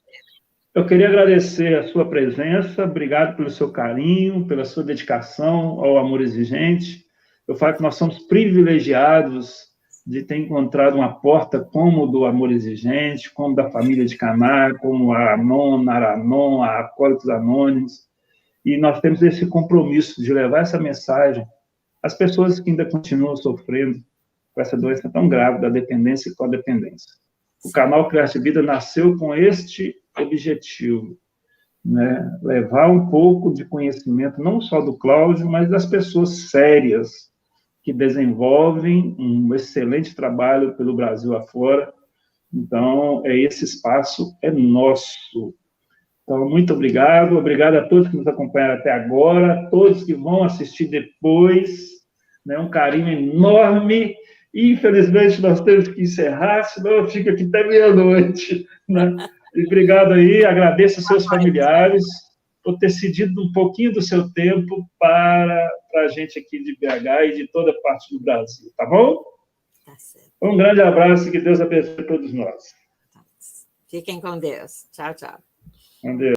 eu queria agradecer a sua presença, obrigado pelo seu carinho, pela sua dedicação ao Amor Exigente. Eu falo que nós somos privilegiados de ter encontrado uma porta como do Amor Exigente, como da família de Caná, como a Anon, a Aranon, a Acólitos Anônimos, e nós temos esse compromisso de levar essa mensagem às pessoas que ainda continuam sofrendo com essa doença tão grave da dependência e codependência. O canal Criar-te Vida nasceu com este objetivo, né? Levar um pouco de conhecimento, não só do Cláudio, mas das pessoas sérias que desenvolvem um excelente trabalho pelo Brasil afora. Então, esse espaço é nosso. Então, muito obrigado. Obrigado a todos que nos acompanharam até agora, a todos que vão assistir depois. Né? Um carinho enorme. Infelizmente, nós temos que encerrar, senão eu fico aqui até meia-noite. Né? E obrigado aí, agradeço aos seus familiares por ter cedido um pouquinho do seu tempo para a gente aqui de BH e de toda parte do Brasil, tá bom? Tá certo. Um grande abraço e que Deus abençoe todos nós. Fiquem com Deus. Tchau, tchau. Com Deus.